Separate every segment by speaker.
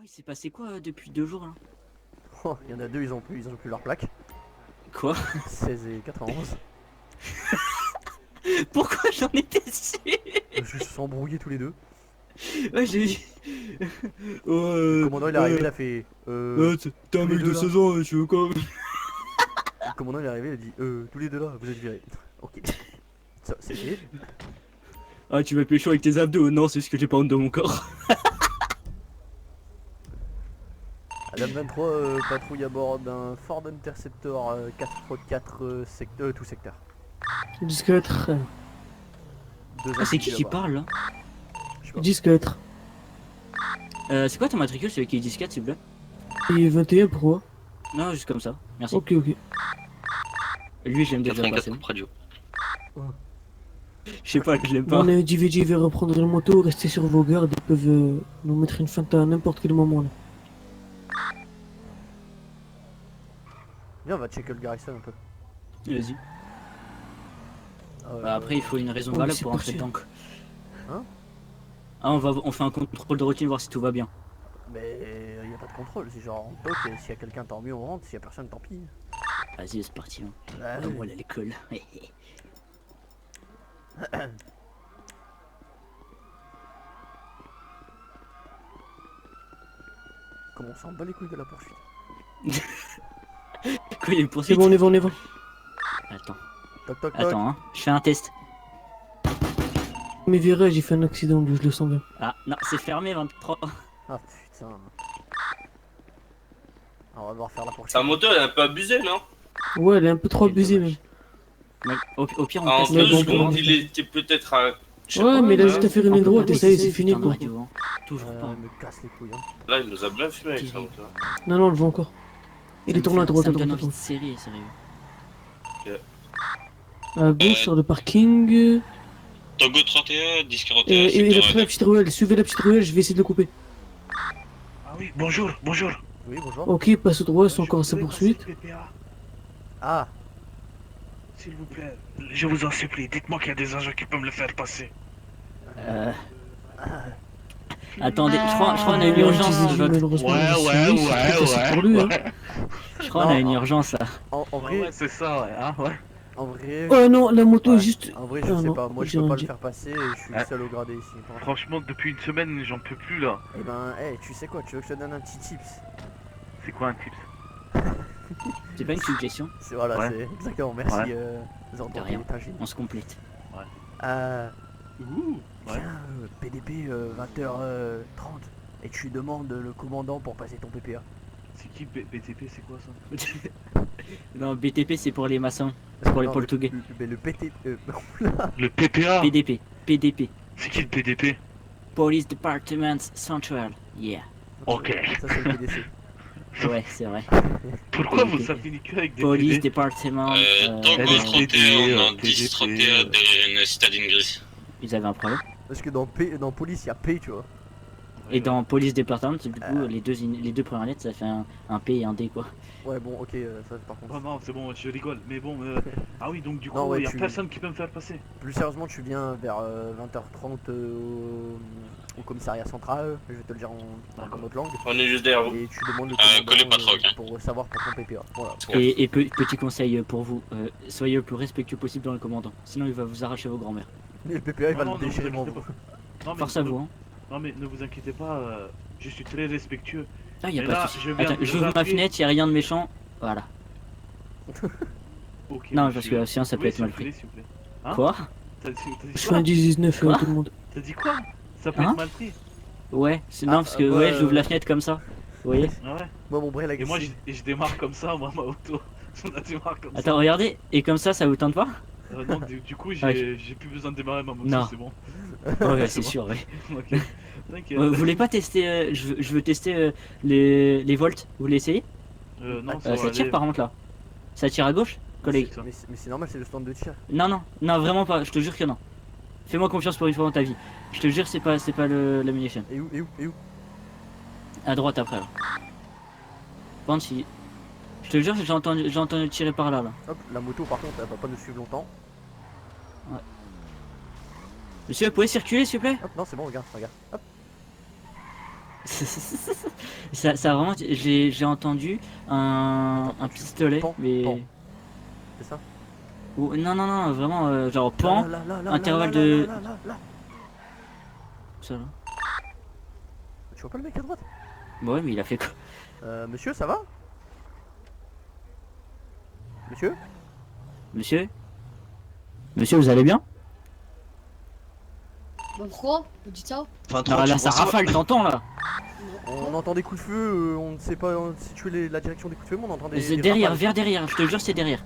Speaker 1: il s'est passé quoi depuis 2 jours là?
Speaker 2: Oh, il y en a deux, ils ont plus leur plaque.
Speaker 1: Quoi?
Speaker 2: 16 et 91.
Speaker 1: Pourquoi j'en étais sûr?
Speaker 2: Ils se sont embrouillés tous les deux.
Speaker 1: Ouais, j'ai vu. Oh,
Speaker 2: Le commandant il est arrivé, il a fait.
Speaker 1: t'es un
Speaker 2: tous les
Speaker 1: mec
Speaker 2: deux,
Speaker 1: de
Speaker 2: là.
Speaker 1: 16 ans, tu veux quoi?
Speaker 2: Le commandant il est arrivé, il a dit tous les deux là, vous êtes virés. Ok. Ça, c'est fait.
Speaker 1: Ah, tu vas pécho avec tes abdos? Non, c'est juste que j'ai pas honte de mon corps.
Speaker 2: Adam 23 patrouille à bord d'un Ford Interceptor 4x4 tout secteur.
Speaker 3: Disque-être.
Speaker 1: Ah, c'est qui parle là?
Speaker 2: Je sais pas.
Speaker 3: Disque-être.
Speaker 1: C'est quoi ton matricule, celui qui est 14 s'il vous plaît?
Speaker 3: Et 21 pourquoi?
Speaker 1: Non, juste comme ça, merci.
Speaker 3: Ok, ok.
Speaker 1: Lui, j'aime déjà
Speaker 4: 84
Speaker 1: passer.
Speaker 4: coupe radio.
Speaker 1: Je sais pas, je l'aime pas.
Speaker 3: Bon, le DVJ va reprendre la moto, restez sur vos gardes, ils peuvent nous mettre une feinte à n'importe quel moment là.
Speaker 2: Viens, on va checker le garrison un peu.
Speaker 1: Vas-y.
Speaker 2: Euh,
Speaker 1: Bah, après, il faut une raison
Speaker 3: Oh,
Speaker 1: valable
Speaker 3: c'est
Speaker 1: pour entrer
Speaker 3: parti.
Speaker 1: dedans.
Speaker 2: Hein?
Speaker 1: Ah, on fait un contrôle de routine, voir si tout va bien.
Speaker 2: Mais il n'y a pas de contrôle, c'est genre on toque, s'il y a quelqu'un tant mieux on rentre, s'il y a personne tant pis.
Speaker 1: Vas-y, c'est parti. Hein.
Speaker 2: Ah,
Speaker 1: Ah, voilà l'école.
Speaker 2: Comment on s'en bat les couilles de la poursuite.
Speaker 1: Quoi, il y a une
Speaker 3: C'est
Speaker 1: poursuite?
Speaker 3: bon, on y va, on y va.
Speaker 1: Attends,
Speaker 2: Toc toc toc.
Speaker 1: attends, hein. Je fais un test.
Speaker 3: Mes virages, j'ai fait un accident, je le sens bien.
Speaker 1: Ah, non, c'est fermé 23.
Speaker 2: Ah putain. Ah, on va devoir faire la poursuite.
Speaker 4: Sa moto elle est un peu abusée, non?
Speaker 3: Ouais, elle est un peu trop
Speaker 1: Quel
Speaker 3: abusée même.
Speaker 1: Mec,
Speaker 4: dommage.
Speaker 1: au pire, on
Speaker 4: En
Speaker 1: passe
Speaker 3: Mais
Speaker 4: 2
Speaker 3: bon,
Speaker 4: secondes,
Speaker 3: bon.
Speaker 4: il était peut-être à. Je sais
Speaker 3: Ouais,
Speaker 4: pas,
Speaker 3: mais là,
Speaker 4: là,
Speaker 3: juste à faire une ligne droite et ça y est, c'est fini quoi.
Speaker 1: Radio, hein. Toujours pas.
Speaker 2: Me casse les couilles. Hein.
Speaker 4: là, il nous a bien fumé avec sa moto.
Speaker 3: Non, non, on le voit encore. Il est tourné à droite,
Speaker 1: Ça
Speaker 3: à
Speaker 1: me donne
Speaker 3: droite, à
Speaker 1: envie de
Speaker 3: droite.
Speaker 1: serrer, sérieux.
Speaker 3: À gauche, sur le parking.
Speaker 4: Togo 31, 1041,
Speaker 3: Et la petite ruelle, suivez la petite ruelle, je vais essayer de le couper.
Speaker 5: Ah oui, bonjour, bonjour.
Speaker 2: Oui, bonjour.
Speaker 3: Ok, passe au droit, ils sont
Speaker 5: Je
Speaker 3: encore à sa
Speaker 5: voudrais
Speaker 3: poursuite.
Speaker 5: passer le PPA,
Speaker 2: Ah,
Speaker 5: s'il vous plaît. Je vous en supplie, dites-moi qu'il y a des agents qui peuvent me le faire passer.
Speaker 1: Attendez, je crois qu'on a une urgence.
Speaker 3: Malheureusement, c'est pour lui, hein.
Speaker 1: Je crois qu'on a une urgence là.
Speaker 2: en vrai,
Speaker 5: c'est ça, ouais, hein, ouais.
Speaker 2: en vrai.
Speaker 3: Oh non, la moto
Speaker 2: Ouais.
Speaker 3: est juste.
Speaker 2: En vrai, je
Speaker 3: Ah
Speaker 2: sais
Speaker 3: non,
Speaker 2: pas, moi je
Speaker 3: j'ai
Speaker 2: peux
Speaker 3: rien
Speaker 2: pas le
Speaker 3: dit.
Speaker 2: faire passer et je suis le
Speaker 5: Ah.
Speaker 2: seul au gradé ici.
Speaker 5: Franchement, depuis une semaine, j'en peux plus là.
Speaker 2: Et ben, tu sais quoi, tu veux que je te donne un petit tips?
Speaker 5: C'est quoi un tips?
Speaker 1: C'est pas une suggestion,
Speaker 2: Voilà,
Speaker 5: Ouais.
Speaker 2: c'est exactement, merci.
Speaker 5: Ouais.
Speaker 2: Zordon,
Speaker 1: De rien.
Speaker 2: t'es un génie.
Speaker 1: on se complète.
Speaker 5: Ouh, ouais.
Speaker 2: Tiens, PDP 20h30 et tu demandes le commandant pour passer ton PPA.
Speaker 5: C'est qui BTP, c'est quoi ça?
Speaker 1: Non, BTP c'est pour les maçons, c'est pour les
Speaker 2: Non,
Speaker 1: portugais.
Speaker 2: le PT.
Speaker 5: Le PPA?
Speaker 1: PDP, PDP,
Speaker 5: C'est qui le PDP?
Speaker 1: Police Department Central. Yeah.
Speaker 5: Ok.
Speaker 2: Ça c'est le PDC.
Speaker 1: Ouais, c'est vrai.
Speaker 5: Pourquoi
Speaker 1: PDP.
Speaker 5: vous s'affinez que avec des
Speaker 1: Police
Speaker 5: PD?
Speaker 1: Département.
Speaker 4: Togo
Speaker 5: LSPD,
Speaker 4: 31, on a
Speaker 5: TDP,
Speaker 4: 1031 derrière une citadine grise.
Speaker 1: Ils avaient un problème.
Speaker 2: Parce que dans police il y a P, tu vois.
Speaker 1: Et dans Police Département, du coup, les deux premières lettres, ça fait un P et un D quoi.
Speaker 2: Ouais, bon, ok, ça par contre.
Speaker 5: Oh non, c'est bon, je rigole. Mais bon, ah oui, donc du coup,
Speaker 2: Non, ouais,
Speaker 5: y a
Speaker 2: tu-
Speaker 5: personne qui peut me faire passer.
Speaker 2: Plus sérieusement, tu viens vers 20h30 au commissariat central, je vais te le dire en autre langue.
Speaker 4: On est juste derrière vous.
Speaker 2: Et tu demandes le
Speaker 4: collé
Speaker 2: commandant
Speaker 4: pas trop, ok.
Speaker 2: pour savoir pour ton PPA. Voilà.
Speaker 1: Et petit conseil pour vous, soyez le plus respectueux possible dans le commandant, sinon il va vous arracher vos grands-mères.
Speaker 2: Et le PPA il va
Speaker 5: Non,
Speaker 2: le
Speaker 5: non, ne
Speaker 2: déchirer
Speaker 5: vous
Speaker 2: devant
Speaker 5: inquiétez
Speaker 2: vous.
Speaker 5: pas. Non, mais
Speaker 1: Force à
Speaker 5: ne-
Speaker 1: vous, hein.
Speaker 5: Non mais ne vous inquiétez pas, je suis très respectueux.
Speaker 1: Ah, y a
Speaker 5: Mais
Speaker 1: pas
Speaker 5: là,
Speaker 1: de soucis.
Speaker 5: je viens
Speaker 1: Attends,
Speaker 5: de
Speaker 1: j'ouvre ma
Speaker 5: rappeler-
Speaker 1: fenêtre, y a rien de méchant. Voilà.
Speaker 5: Ok,
Speaker 1: Non,
Speaker 5: monsieur.
Speaker 1: parce que sinon ça peut
Speaker 5: Oui,
Speaker 1: être
Speaker 5: s'il
Speaker 1: mal
Speaker 5: vous
Speaker 1: pris.
Speaker 5: plaît, s'il vous plaît. Hein
Speaker 1: Quoi?
Speaker 5: T'as dit
Speaker 3: Je fais
Speaker 5: quoi?
Speaker 3: un 10-19
Speaker 1: Quoi
Speaker 3: tout le monde.
Speaker 5: T'as dit quoi? Ça peut
Speaker 1: Hein
Speaker 5: être mal pris.
Speaker 1: Ouais, non, parce que
Speaker 2: bah,
Speaker 1: ouais, j'ouvre la fenêtre comme ça. Vous voyez?
Speaker 5: Ah ouais.
Speaker 2: Moi mon bras il a
Speaker 5: Et moi,
Speaker 2: glissé.
Speaker 5: je démarre comme ça, moi, ma auto. On a démarre comme
Speaker 1: Attends, regardez, et comme ça vous tente pas?
Speaker 5: ça. Non, du coup,
Speaker 1: Ah,
Speaker 5: j'ai plus besoin de démarrer ma moto,
Speaker 1: Non.
Speaker 5: c'est bon.
Speaker 1: Ouais, c'est
Speaker 5: bon.
Speaker 1: sûr, ouais.
Speaker 5: Ok. T'inquiète.
Speaker 1: Vous voulez pas tester, je veux tester les volts, vous voulez essayer?
Speaker 5: Non,
Speaker 1: Ça
Speaker 5: va
Speaker 1: tire
Speaker 5: aller.
Speaker 1: par contre là. Ça tire à gauche, collègue?
Speaker 5: C'est ça.
Speaker 2: Mais c'est normal, c'est le stand de tir.
Speaker 1: Non, vraiment pas, je te jure que non. Fais-moi confiance pour une fois dans ta vie. Je te jure, c'est pas la munition.
Speaker 2: Et où
Speaker 1: À droite après là. Par contre, si. Je te jure, j'ai entendu tirer par là.
Speaker 2: Hop, la moto par contre elle va pas nous suivre longtemps.
Speaker 1: Monsieur, vous pouvez circuler s'il vous plaît?
Speaker 2: Hop, non c'est bon, regarde. Hop.
Speaker 1: Ça vraiment, j'ai entendu un
Speaker 2: Attends,
Speaker 1: pistolet,
Speaker 2: pan,
Speaker 1: mais
Speaker 2: pan. C'est ça?
Speaker 1: non non non, vraiment genre pan, intervalle
Speaker 2: là,
Speaker 1: de
Speaker 2: là, là, là.
Speaker 1: ça là.
Speaker 2: Tu vois pas le mec à droite?
Speaker 1: Bah ouais, mais il a fait quoi?
Speaker 2: Monsieur, ça va? Monsieur?
Speaker 1: Monsieur? Monsieur, vous allez bien?
Speaker 6: Bah pourquoi? Vous dites ça?
Speaker 1: Non, là ça rafale, t'entends là?
Speaker 2: On entend des coups de feu, on ne sait pas situer la direction des coups de feu, mais on entend des.
Speaker 1: C'est
Speaker 2: des
Speaker 1: derrière,
Speaker 2: rafales.
Speaker 1: vers derrière, je te jure c'est derrière.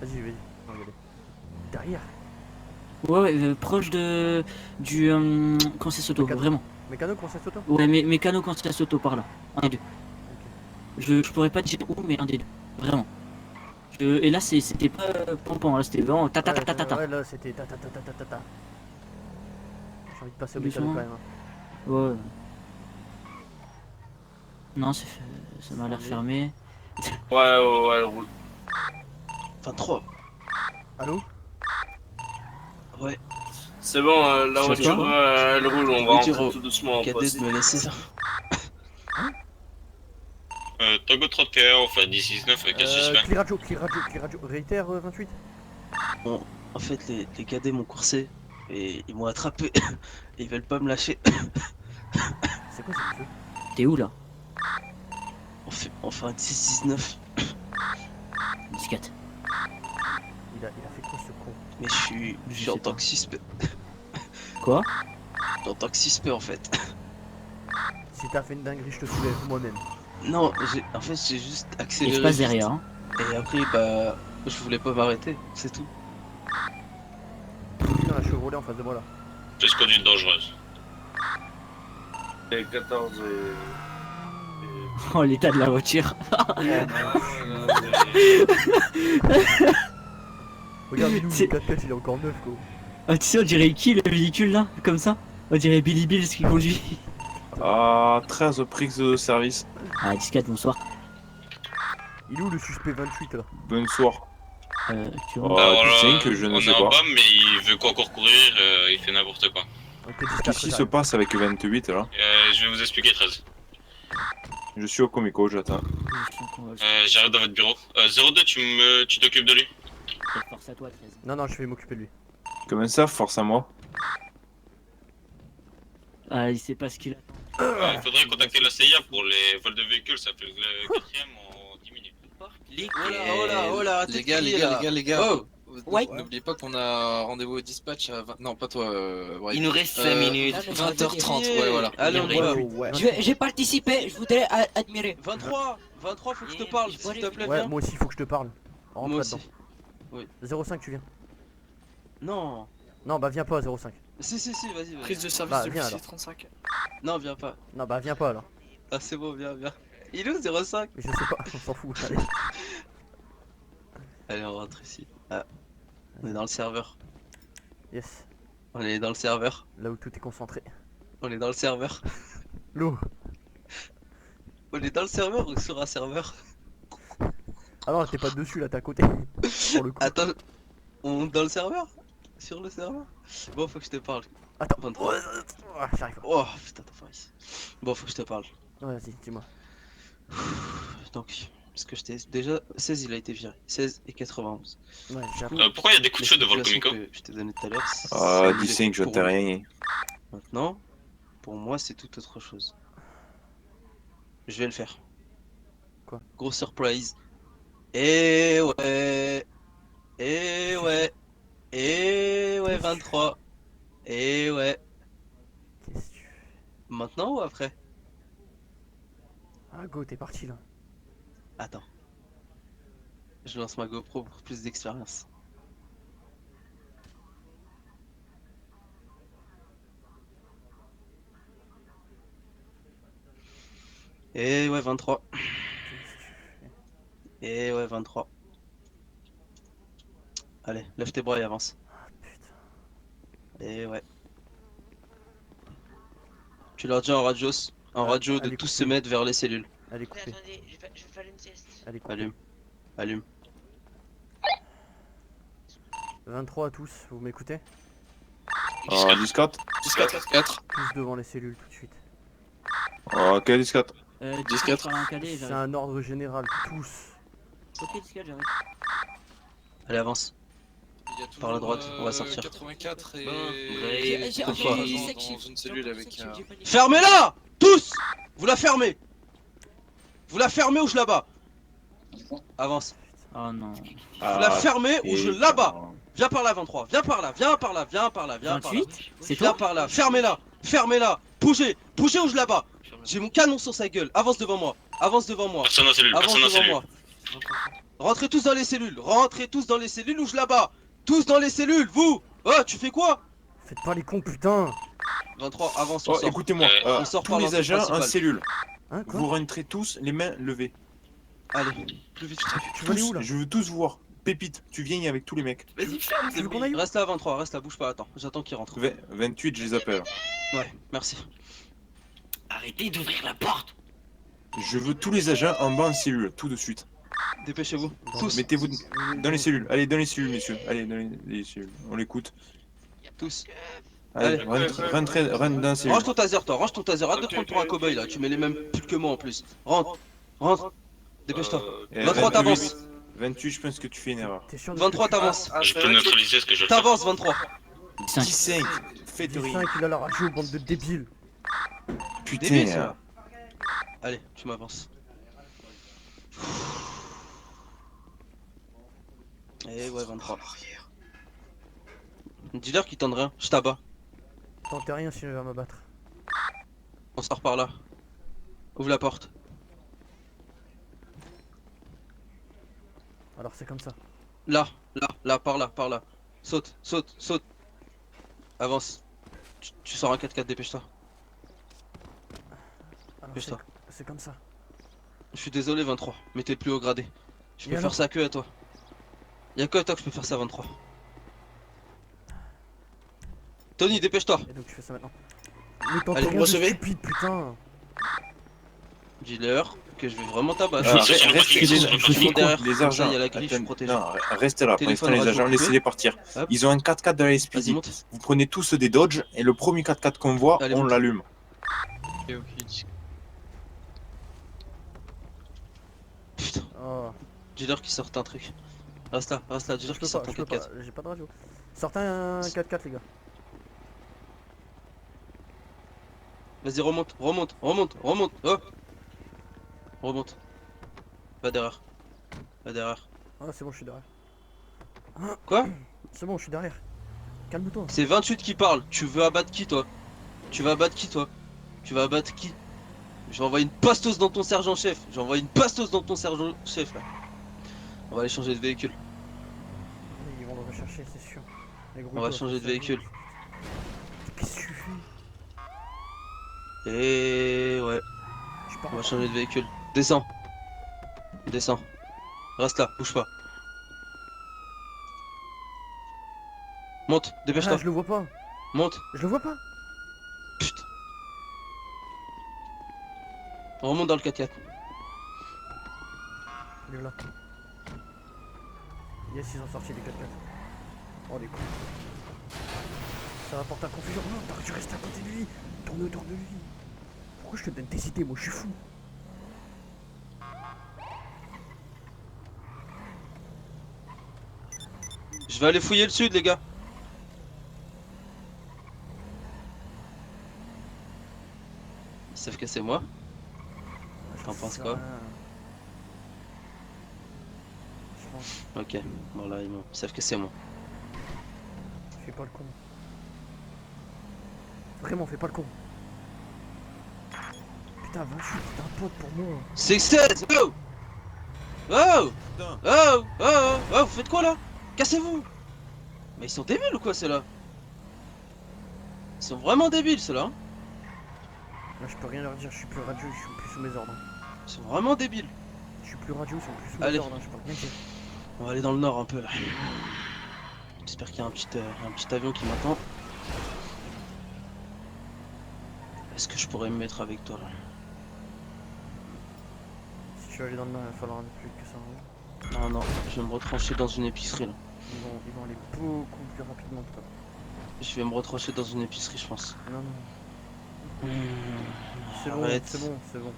Speaker 2: Vas-y, vas-y. On va y aller. Derrière.
Speaker 1: Ouais ouais, proche de du Conseil Soto,
Speaker 2: Mécano.
Speaker 1: vraiment.
Speaker 2: Mécano, conseil auto?
Speaker 1: Ouais, mais Mécano Conseil Soto par là, un des deux. Je pourrais pas dire où, mais un des deux, vraiment. Et là c'était pas pompant, là c'était vraiment ta ta ta ta ta ta.
Speaker 2: Ouais, là c'était ta ta ta ta ta ta ta. J'ai envie de passer au
Speaker 1: Doucement.
Speaker 2: mécano quand même. Hein.
Speaker 1: Ouais. Non, ça m'a l'air fermé.
Speaker 4: Ouais, elle roule.
Speaker 5: 23.
Speaker 2: Allô?
Speaker 5: Ouais.
Speaker 4: C'est bon, la
Speaker 1: Je sais
Speaker 4: voiture,
Speaker 1: pas.
Speaker 4: elle roule, on
Speaker 5: Oui,
Speaker 4: va
Speaker 5: tu
Speaker 4: rentrer
Speaker 5: re-
Speaker 4: tout doucement en
Speaker 5: Cadet
Speaker 4: poste.
Speaker 5: de me laisser ça.
Speaker 4: Togo 31, on fait 10-19 avec un suspect.
Speaker 2: Clear radio. Réitère 28.
Speaker 5: En fait, les cadets m'ont coursé et ils m'ont attrapé. Et ils veulent pas me lâcher.
Speaker 2: C'est quoi ce jeu?
Speaker 1: T'es où là?
Speaker 5: On fait un 10-19.
Speaker 1: 14.
Speaker 2: Il a fait quoi ce con?
Speaker 5: Mais je suis
Speaker 1: Je
Speaker 5: en
Speaker 1: sais
Speaker 5: tant
Speaker 1: pas.
Speaker 5: que suspect.
Speaker 1: Quoi?
Speaker 5: En tant que suspect en fait.
Speaker 2: Si t'as fait une dinguerie, je te soulève moi-même.
Speaker 5: Non, en fait j'ai juste
Speaker 1: Et
Speaker 5: accéléré.
Speaker 1: je passe
Speaker 5: juste.
Speaker 1: derrière. Hein.
Speaker 5: Et après, bah, je voulais pas m'arrêter, c'est tout.
Speaker 2: Putain, la Chevrolet en face de moi là.
Speaker 4: Plus conduite dangereuse. Et 14 et...
Speaker 1: Oh l'état de la voiture.
Speaker 2: Regarde, nous,
Speaker 1: C'est-
Speaker 2: le 4x4 il est encore neuf quoi.
Speaker 1: Ah, tu sais, on dirait qui le véhicule là? Comme ça? On dirait Billy Bills qui conduit.
Speaker 7: Ah, 13 prises de service.
Speaker 1: Ah, 14, bonsoir.
Speaker 2: Il est où le suspect 28 là?
Speaker 7: Bonsoir.
Speaker 1: Actuellement.
Speaker 7: Oh,
Speaker 4: Alors,
Speaker 7: du 5, je ne
Speaker 4: on
Speaker 7: sais
Speaker 4: est en
Speaker 7: pas.
Speaker 4: bas, mais il veut encore courir, il fait n'importe quoi.
Speaker 2: Ok, 10
Speaker 7: Qu'est-ce qui se passe avec 28 là?
Speaker 4: Je vais vous expliquer 13.
Speaker 7: Je suis au Comico, j'attends.
Speaker 4: J'arrive dans votre bureau. 02, tu t'occupes de lui.
Speaker 1: Force à toi, 13.
Speaker 2: Non, je vais m'occuper de lui.
Speaker 7: Comment ça, force à moi?
Speaker 1: Ah, il sait pas ce qu'il a.
Speaker 4: Il faudrait contacter la CIA pour les vols de véhicules, ça fait le 4ème en 10 minutes.
Speaker 8: Les gars.
Speaker 9: Oh,
Speaker 8: Ouais.
Speaker 9: N'oubliez pas qu'on a rendez-vous au dispatch à 20... Non, pas toi, ouais.
Speaker 8: Il nous reste 5 minutes.
Speaker 9: 20h30, ouais, voilà.
Speaker 8: Allez, on va.
Speaker 2: Ouais.
Speaker 3: J'ai participé, je voudrais admirer.
Speaker 5: 23, faut que je te parle, s'il te plaît,
Speaker 2: Ouais,
Speaker 5: viens.
Speaker 2: moi aussi il faut que je te parle. Rentre
Speaker 5: Moi
Speaker 2: là-dedans.
Speaker 5: aussi. Oui.
Speaker 2: 05 tu viens.
Speaker 5: Non.
Speaker 2: Non bah viens pas 05.
Speaker 5: Si, vas-y.
Speaker 9: Prise de service
Speaker 2: Bah,
Speaker 9: de
Speaker 2: viens,
Speaker 9: l'officier
Speaker 2: alors.
Speaker 9: 35.
Speaker 5: Non, viens pas.
Speaker 2: Non bah viens pas alors.
Speaker 5: Ah, c'est bon, viens. Il est où 05?
Speaker 2: Mais je sais pas, on s'en fout. Allez.
Speaker 5: Allez, on rentre ici. Ah, on est dans le serveur.
Speaker 2: Yes.
Speaker 5: On est dans le serveur.
Speaker 2: Là où tout est concentré.
Speaker 5: On est dans le serveur.
Speaker 2: L'eau.
Speaker 5: On est dans le serveur ou sur un serveur?
Speaker 2: Ah non, t'es pas dessus là, t'es à côté. Pour le coup.
Speaker 5: Attends, on est dans le serveur? Sur le serveur? Bon, faut que je te parle.
Speaker 2: Attends.
Speaker 5: 23.
Speaker 2: Ah, j'arrive pas.
Speaker 5: Oh putain, t'as faim ici. Bon, faut que je te parle.
Speaker 2: Ouais, vas-y, dis-moi.
Speaker 5: Donc, parce que je t'ai déjà. 16, il a été viré. 16 et 91.
Speaker 2: Ouais, j'ai appris.
Speaker 4: Pourquoi il y a des coups de feu devant le
Speaker 5: L'explication
Speaker 4: Comico?
Speaker 5: que je t'ai donné tout à l'heure.
Speaker 7: Ah,
Speaker 5: c'est
Speaker 7: du 5, je
Speaker 5: pour
Speaker 7: t'ai
Speaker 5: lui.
Speaker 7: rien.
Speaker 5: Maintenant, pour moi, c'est tout autre chose. Je vais le faire.
Speaker 2: Quoi?
Speaker 5: Gros surprise. Et ouais. Et ouais. Et ouais, 23. Et ouais.
Speaker 2: Qu'est-ce que tu fais?
Speaker 5: Maintenant ou après?
Speaker 2: Ah go, t'es parti là.
Speaker 5: Attends. Je lance ma GoPro pour plus d'expérience. Et ouais, 23.
Speaker 2: Qu'est-ce que tu fais?
Speaker 5: Et ouais, 23. Allez, lève tes bras et avance.
Speaker 2: Ah putain.
Speaker 5: Et ouais. Tu leur dis en radio de
Speaker 2: allez,
Speaker 5: tous se
Speaker 2: coupez.
Speaker 5: mettre vers les cellules.
Speaker 2: Allez,
Speaker 6: Mais
Speaker 2: coupez.
Speaker 6: attendez, je vais faire une sieste.
Speaker 2: Allez, coupez.
Speaker 5: Allume.
Speaker 2: 23 à tous, vous m'écoutez?
Speaker 7: Ah, 10-4.
Speaker 9: 4.
Speaker 2: Tous devant les cellules tout de suite.
Speaker 7: Ok, 10-4.
Speaker 9: 10-4.
Speaker 1: Je parle en cadet,
Speaker 2: C'est
Speaker 1: j'arrive.
Speaker 2: un ordre général, tous.
Speaker 1: Ok, 10-4, j'arrive.
Speaker 5: Allez, avance.
Speaker 9: Il y a
Speaker 5: Par la
Speaker 9: toujours,
Speaker 5: droite, on va sortir.
Speaker 9: 84 et...
Speaker 8: Brave.
Speaker 6: J'ai
Speaker 5: Pourquoi
Speaker 6: entendu
Speaker 9: Agents
Speaker 6: section.
Speaker 9: dans une cellule avec un...
Speaker 5: Fermez-la! Tous! Vous la fermez! Vous la fermez ou je la bats? Avance.
Speaker 1: Oh non.
Speaker 5: Vous la fermez ou je la bats? Viens par là, 23. Viens par là, viens par là, viens par là, viens par là.
Speaker 1: 28? C'est
Speaker 5: Viens
Speaker 1: toi?
Speaker 5: par là, fermez-la, fermez-la. Bougez, bougez ou je la bats. J'ai mon canon sur sa gueule. Avance devant moi, avance devant moi,
Speaker 4: Personne en cellule,
Speaker 5: avance
Speaker 4: personne en
Speaker 5: devant
Speaker 4: cellule.
Speaker 5: moi. Rentrez tous dans les cellules, rentrez tous dans les cellules ou je la bats. Tous dans les cellules, vous. Oh, tu fais quoi?
Speaker 2: Faites pas les cons, putain.
Speaker 5: 23, avance, on
Speaker 7: Oh,
Speaker 5: sort.
Speaker 7: écoutez-moi,
Speaker 5: On sort
Speaker 7: tous
Speaker 5: par
Speaker 7: les
Speaker 5: l'entrée
Speaker 7: agents en
Speaker 5: principale.
Speaker 7: cellule.
Speaker 2: Hein, quoi?
Speaker 7: Vous rentrez tous les mains levées.
Speaker 5: Allez, plus vite.
Speaker 2: Tu vas aller
Speaker 7: Tous,
Speaker 2: où là?
Speaker 7: je veux tous vous voir. Pépite, tu viens avec tous les mecs.
Speaker 8: Vas-y, ferme,
Speaker 2: Tu veux qu'on aille où?
Speaker 5: Reste là, 23, reste là, bouge pas, attends, j'attends qu'il rentre.
Speaker 7: 28, je les appelle.
Speaker 5: Ouais, merci.
Speaker 8: Arrêtez d'ouvrir la porte.
Speaker 7: Je veux tous les agents en bas en cellule, tout de suite.
Speaker 5: Dépêchez-vous, tous,
Speaker 7: Mettez-vous dans les cellules. Allez, dans les cellules, messieurs. Allez, dans les cellules. On l'écoute.
Speaker 5: tous.
Speaker 7: Allez,
Speaker 5: Allez.
Speaker 7: rentrez dans la cellule.
Speaker 5: Range ton taser, toi, range ton taser. Arrête de te prendre pour un cow-boy là, tu mets les mêmes pulls que moi en plus. Rentre, rentre. Dépêche-toi.
Speaker 7: Et
Speaker 5: 23,
Speaker 7: 28,
Speaker 5: t'avances.
Speaker 7: 28, je pense que tu fais une erreur.
Speaker 2: T'es sûr de
Speaker 5: 23, t'avances.
Speaker 4: Je peux neutraliser ce que je fais.
Speaker 5: T'avances, 23.
Speaker 1: 5.
Speaker 7: 15, faites
Speaker 2: Dis
Speaker 7: rien.
Speaker 2: 5, il a la radio, bande de débiles.
Speaker 7: Putain.
Speaker 5: Débile, ça. Allez, tu m'avances. Eh ouais, 23. Dis-leur qu'ils tendent rien, je t'abats.
Speaker 2: Tentez rien sinon il va m'abattre.
Speaker 5: On sort par là. Ouvre la porte.
Speaker 2: Alors c'est comme ça.
Speaker 5: Là, par là, par là. Saute, saute, saute. Avance. Tu sors un 4x4, dépêche-toi.
Speaker 2: Alors
Speaker 5: Dépêche-toi.
Speaker 2: c'est comme ça.
Speaker 5: Je suis désolé, 23, mais t'es le plus haut gradé. Je
Speaker 2: Et
Speaker 5: peux
Speaker 2: alors
Speaker 5: faire ça que à toi. Y'a que à toi que je peux faire ça, 23. Tony, dépêche-toi.
Speaker 2: Et donc je fais ça maintenant. Mais tentez
Speaker 5: Allez,
Speaker 2: rien de
Speaker 5: recevez.
Speaker 2: stupide, putain.
Speaker 5: Dis-leur que je vais vraiment t'abattre.
Speaker 7: Ah,
Speaker 4: Je suis sur le
Speaker 7: restez
Speaker 4: parking,
Speaker 7: les-
Speaker 4: sur le
Speaker 7: je
Speaker 4: parking.
Speaker 7: vous
Speaker 5: Derrière,
Speaker 7: coupe, les
Speaker 5: comme ça,
Speaker 7: agents.
Speaker 5: il y a la grille, je suis
Speaker 7: Attends,
Speaker 5: protégé.
Speaker 7: non, restez là, pour
Speaker 5: Téléphone
Speaker 7: l'instant les agents,
Speaker 5: radio coupé.
Speaker 7: laissez-les partir.
Speaker 5: Hop.
Speaker 7: Ils ont un 4x4 dans les
Speaker 5: Vas-y,
Speaker 7: SPD.
Speaker 5: monte.
Speaker 7: Vous prenez tous des Dodge et le premier 4x4 qu'on voit,
Speaker 5: Allez,
Speaker 7: on
Speaker 5: monte.
Speaker 7: l'allume.
Speaker 5: Putain,
Speaker 2: Oh.
Speaker 5: dis-leur qu'ils sortent un truc. Reste là, dis-leur
Speaker 2: Je
Speaker 5: qu'ils
Speaker 2: peux
Speaker 5: sortent
Speaker 2: pas,
Speaker 5: un
Speaker 2: je peux pas.
Speaker 5: 4x4.
Speaker 2: J'ai pas de radio. Sortez un 4x4 les gars.
Speaker 5: Vas-y, remonte, remonte, remonte, remonte. Oh. Remonte. Va derrière. Va derrière.
Speaker 2: Ah c'est bon je suis derrière.
Speaker 5: Quoi?
Speaker 2: C'est bon je suis derrière. Calme-toi.
Speaker 5: C'est 28 qui parle. Tu veux abattre qui, toi? Tu vas abattre qui, toi? Tu vas abattre qui? J'ai envoyé une pastos dans ton sergent-chef. J'ai envoyé une pastos dans ton sergent-chef, là. On va aller changer de véhicule.
Speaker 2: Ils vont le rechercher c'est sûr. Les gros
Speaker 5: On va
Speaker 2: gars,
Speaker 5: changer de
Speaker 2: ça-
Speaker 5: véhicule.
Speaker 2: Qu'est-ce que tu fais?
Speaker 5: Et ouais,
Speaker 2: Je pars.
Speaker 5: on va changer de véhicule. Descends. Descends. Reste là, bouge pas. Monte, dépêche-toi.
Speaker 2: Ah, je le vois pas.
Speaker 5: Monte.
Speaker 2: Je le vois pas.
Speaker 5: Putain. On remonte dans le 4x4.
Speaker 2: Il est là. Yes, ils ont sorti des 4x4. Oh les cons. Ça va porter à confusion. Non, t'aurais dû rester à côté de lui. Tourne autour de lui. Pourquoi je te donne tes idées? Moi je suis fou.
Speaker 5: Je vais aller fouiller le sud, les gars. Ils savent que c'est moi. T'en penses quoi?
Speaker 2: Je pense.
Speaker 5: Ok, bon là, ils savent que c'est moi.
Speaker 2: Fais pas le con. Vraiment, fais pas le con. Putain, 28, t'es un pote pour moi.
Speaker 5: 6-16, oh! Oh!
Speaker 7: Putain.
Speaker 5: Oh! Oh! Oh! Vous faites quoi là? Cassez-vous! Mais ils sont débiles ou quoi ceux-là? Ils sont vraiment débiles ceux-là, hein?
Speaker 2: Là, je peux rien leur dire, je suis plus radio, ils sont plus sous mes ordres. hein.
Speaker 5: Ils sont vraiment débiles.
Speaker 2: Je suis plus radio, ils sont plus sous
Speaker 5: Allez.
Speaker 2: mes ordres, hein, je peux rien dire.
Speaker 5: On va aller dans le nord un peu là. J'espère qu'il y a un petit avion qui m'attend. Est-ce que je pourrais me mettre avec toi là?
Speaker 2: Si tu veux aller dans le nord, il va falloir un peu plus que ça. hein.
Speaker 5: Non, non, je vais me retrancher dans une épicerie là.
Speaker 2: Ils vont aller beaucoup plus rapidement que toi.
Speaker 5: Je vais me retrancher dans une épicerie, je pense.
Speaker 2: Non, non. C'est bon,
Speaker 5: Arrête.
Speaker 2: c'est bon, c'est bon.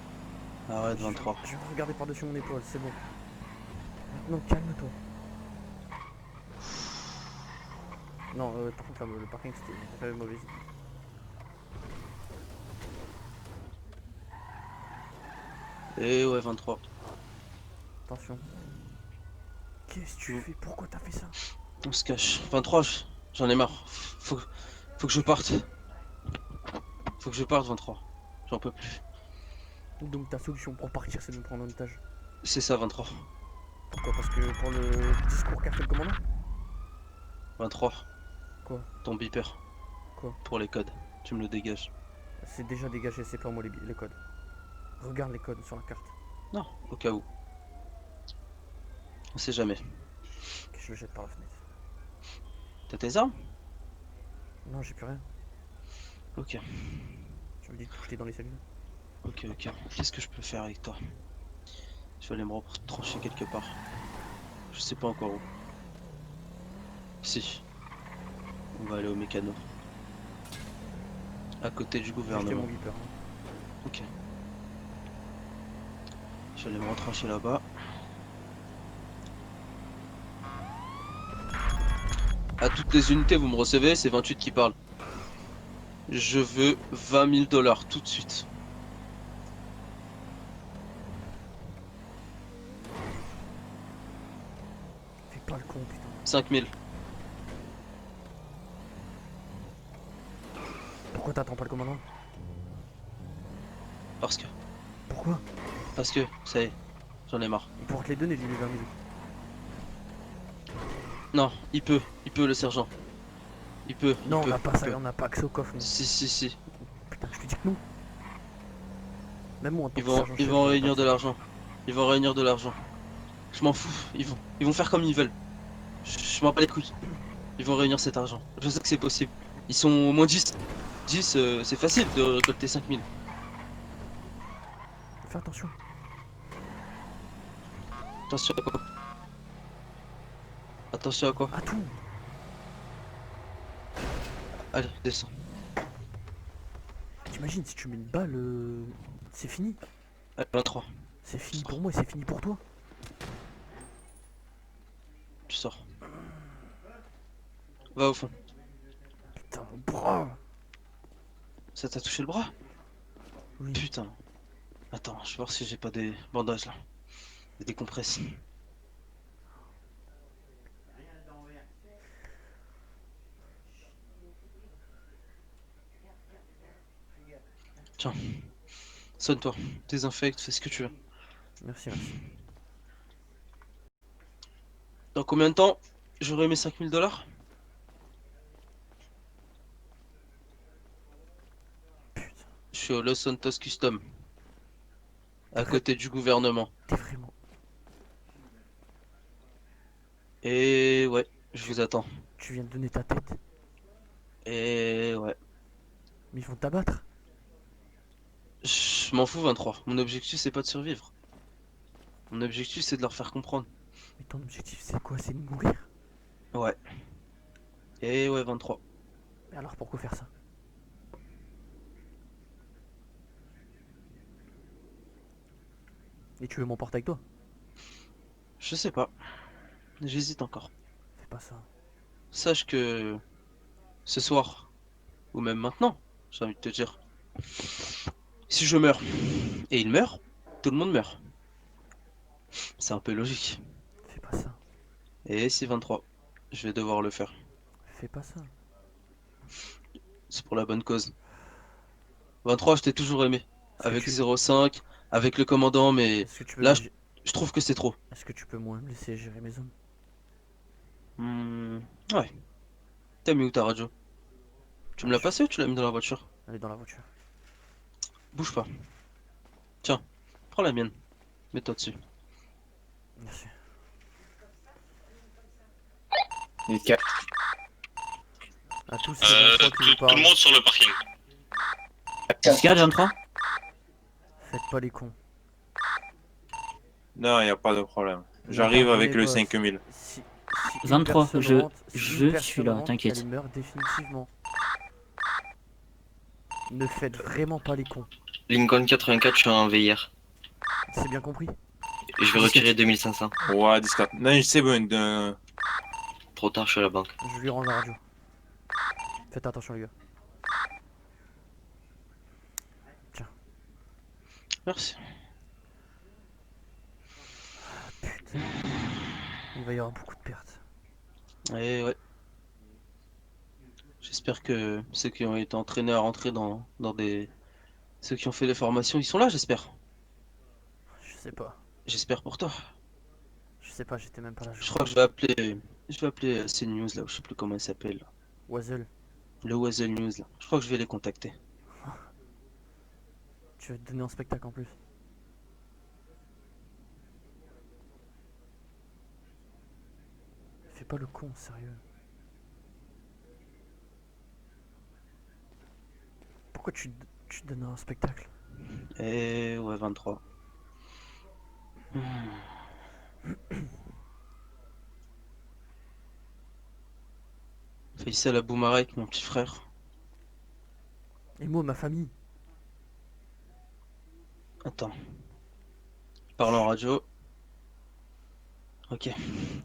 Speaker 5: Arrête, 23.
Speaker 2: Je vais regarder par-dessus mon épaule, c'est bon. Maintenant, calme-toi. Non, par contre, le parking, c'était mauvais.
Speaker 5: Et ouais, 23.
Speaker 2: Attention. Qu'est-ce que tu fais? Pourquoi t'as fait ça?
Speaker 5: On se cache. 23, j'en ai marre. Faut que je parte. Faut que je parte, 23. J'en peux plus.
Speaker 2: Donc ta solution pour partir, c'est de me prendre en otage.
Speaker 5: C'est ça, 23.
Speaker 2: Pourquoi? Parce que pour le discours qu'a fait le commandant?
Speaker 5: 23.
Speaker 2: Quoi?
Speaker 5: Ton beeper.
Speaker 2: Quoi?
Speaker 5: Pour les codes. Tu me le dégages.
Speaker 2: C'est déjà dégagé, c'est pas moi les codes. Regarde les codes sur la carte.
Speaker 5: Non, au cas où. On sait jamais.
Speaker 2: Que je le jette par la fenêtre.
Speaker 5: T'as tes armes?
Speaker 2: Non, j'ai plus rien.
Speaker 5: Ok.
Speaker 2: Je me dis de jeter dans les cellules.
Speaker 5: Ok. Qu'est-ce que je peux faire avec toi? Je vais aller me retrancher quelque part. Je sais pas encore où. Si. On va aller au mécano. À côté du
Speaker 2: J'ai jeté
Speaker 5: gouvernement.
Speaker 2: mon beeper.
Speaker 5: Ok. Je vais aller me retrancher là-bas. À toutes les unités, vous me recevez, c'est 28 qui parle. Je veux 20 000 $ tout de suite.
Speaker 2: Fais pas le con, putain.
Speaker 5: 5 000.
Speaker 2: Pourquoi t'attends pas le commandant?
Speaker 5: Parce que,
Speaker 2: Pourquoi?
Speaker 5: ça y est, j'en ai marre.
Speaker 2: Il pourra te les donner, lui, les 20 000.
Speaker 5: Non, il peut le sergent. Il peut.
Speaker 2: Non,
Speaker 5: il
Speaker 2: on
Speaker 5: peut,
Speaker 2: n'a pas
Speaker 5: il
Speaker 2: ça,
Speaker 5: peut.
Speaker 2: on n'a pas accès au coffre. nous.
Speaker 5: Si.
Speaker 2: Putain, je te dis que non. Même moi, en tant
Speaker 5: Ils
Speaker 2: que
Speaker 5: vont,
Speaker 2: sergent
Speaker 5: ils
Speaker 2: chef,
Speaker 5: vont
Speaker 2: on a
Speaker 5: réunir
Speaker 2: pas
Speaker 5: de
Speaker 2: ça.
Speaker 5: l'argent. Ils vont réunir de l'argent. Je m'en fous. Ils vont faire comme ils veulent. Je m'en bats les couilles. Ils vont réunir cet argent. Je sais que c'est possible. Ils sont au moins 10. 10, c'est facile de récolter 5 000.
Speaker 2: Fais attention.
Speaker 5: Attention à quoi? Attention à quoi?
Speaker 2: À tout.
Speaker 5: Allez, descends.
Speaker 2: T'imagines, si tu mets une balle, c'est fini.
Speaker 5: Allez, 23.
Speaker 2: C'est fini pour moi et c'est fini pour toi.
Speaker 5: Tu sors. Va au fond.
Speaker 2: Putain, mon bras.
Speaker 5: Ça t'a touché le bras?
Speaker 2: Oui.
Speaker 5: Putain. Attends, je vais voir si j'ai pas des bandages là. Des décompresses. Tiens. Sonne-toi. Désinfecte, fais ce que tu veux.
Speaker 2: Merci, merci.
Speaker 5: Dans combien de temps j'aurai mes 5 000 $?
Speaker 2: Putain,
Speaker 5: Je suis au Los Santos Custom. À côté du gouvernement.
Speaker 2: t'es vraiment.
Speaker 5: Et ouais, je vous attends.
Speaker 2: Tu viens de donner ta tête.
Speaker 5: Et ouais.
Speaker 2: Mais ils vont t'abattre.
Speaker 5: Je m'en fous 23. Mon objectif c'est pas de survivre. Mon objectif c'est de leur faire comprendre.
Speaker 2: Mais ton objectif, c'est quoi? C'est de mourir.
Speaker 5: Ouais. Et ouais 23.
Speaker 2: Mais alors pourquoi faire ça? Et tu veux m'emporter avec toi?
Speaker 5: Je sais pas. J'hésite encore.
Speaker 2: Fais pas ça.
Speaker 5: Sache que ce soir, ou même maintenant, j'ai envie de te dire, si je meurs et il meurt, tout le monde meurt. C'est un peu logique.
Speaker 2: Fais pas ça.
Speaker 5: Et si 23, je vais devoir le faire.
Speaker 2: Fais pas ça.
Speaker 5: C'est pour la bonne cause. 23, je t'ai toujours aimé.
Speaker 2: Est-ce que
Speaker 5: Avec
Speaker 2: tu-
Speaker 5: 05, avec le commandant, mais
Speaker 2: Est-ce que tu peux
Speaker 5: là,
Speaker 2: me-
Speaker 5: je trouve que c'est trop.
Speaker 2: Est-ce que tu peux moins me laisser gérer mes hommes?
Speaker 5: Ouais. T'as mis où ta radio? Tu me l'as passé ou tu l'as mis dans la voiture?
Speaker 2: Elle est dans la voiture.
Speaker 5: Bouge pas. Tiens, prends la mienne. Mets-toi dessus.
Speaker 2: Merci. À tous, c'est 23 qui vous
Speaker 4: Tout le
Speaker 2: parlent.
Speaker 4: monde sur le parking.
Speaker 1: 4, 23.
Speaker 2: Faites pas les cons.
Speaker 7: Non, il n'y a pas de problème. J'arrive avec le
Speaker 2: Pardonnez, boss.
Speaker 7: 5000.
Speaker 2: Si... Si une
Speaker 1: 23,
Speaker 2: personne rentre- si une
Speaker 1: je
Speaker 2: personne
Speaker 1: suis là,
Speaker 2: rentre,
Speaker 1: t'inquiète.
Speaker 2: Elle meurt définitivement. Ne faites vraiment pas les cons.
Speaker 8: Lincoln 84, je suis en VR.
Speaker 2: C'est bien compris.
Speaker 8: Et je vais retirer 2500.
Speaker 7: Ouais, discret. Non, c'est bon.
Speaker 8: Trop tard, je suis à la banque.
Speaker 2: Je lui rends la radio. Faites attention les gars.
Speaker 5: Merci.
Speaker 2: Putain. Il va y avoir beaucoup de pertes.
Speaker 5: Et ouais. J'espère que ceux qui ont été entraînés à rentrer dans des... Ceux qui ont fait les formations, ils sont là, j'espère.
Speaker 2: Je sais pas.
Speaker 5: J'espère pour toi.
Speaker 2: Je sais pas, j'étais même pas là.
Speaker 5: Je crois que je vais appeler... Je vais appeler CNews là, ou je sais plus comment il s'appelle.
Speaker 2: Wazel,
Speaker 5: Le Wazel News là. Je crois que je vais les contacter.
Speaker 2: tu vas te donner un spectacle en plus. Fais pas le con, sérieux. Pourquoi tu te donnes un spectacle?
Speaker 5: Et ouais, 23. Faisal Aboumarek, mon petit frère.
Speaker 2: Et moi, ma famille.
Speaker 5: Attends. Parle en radio. Ok.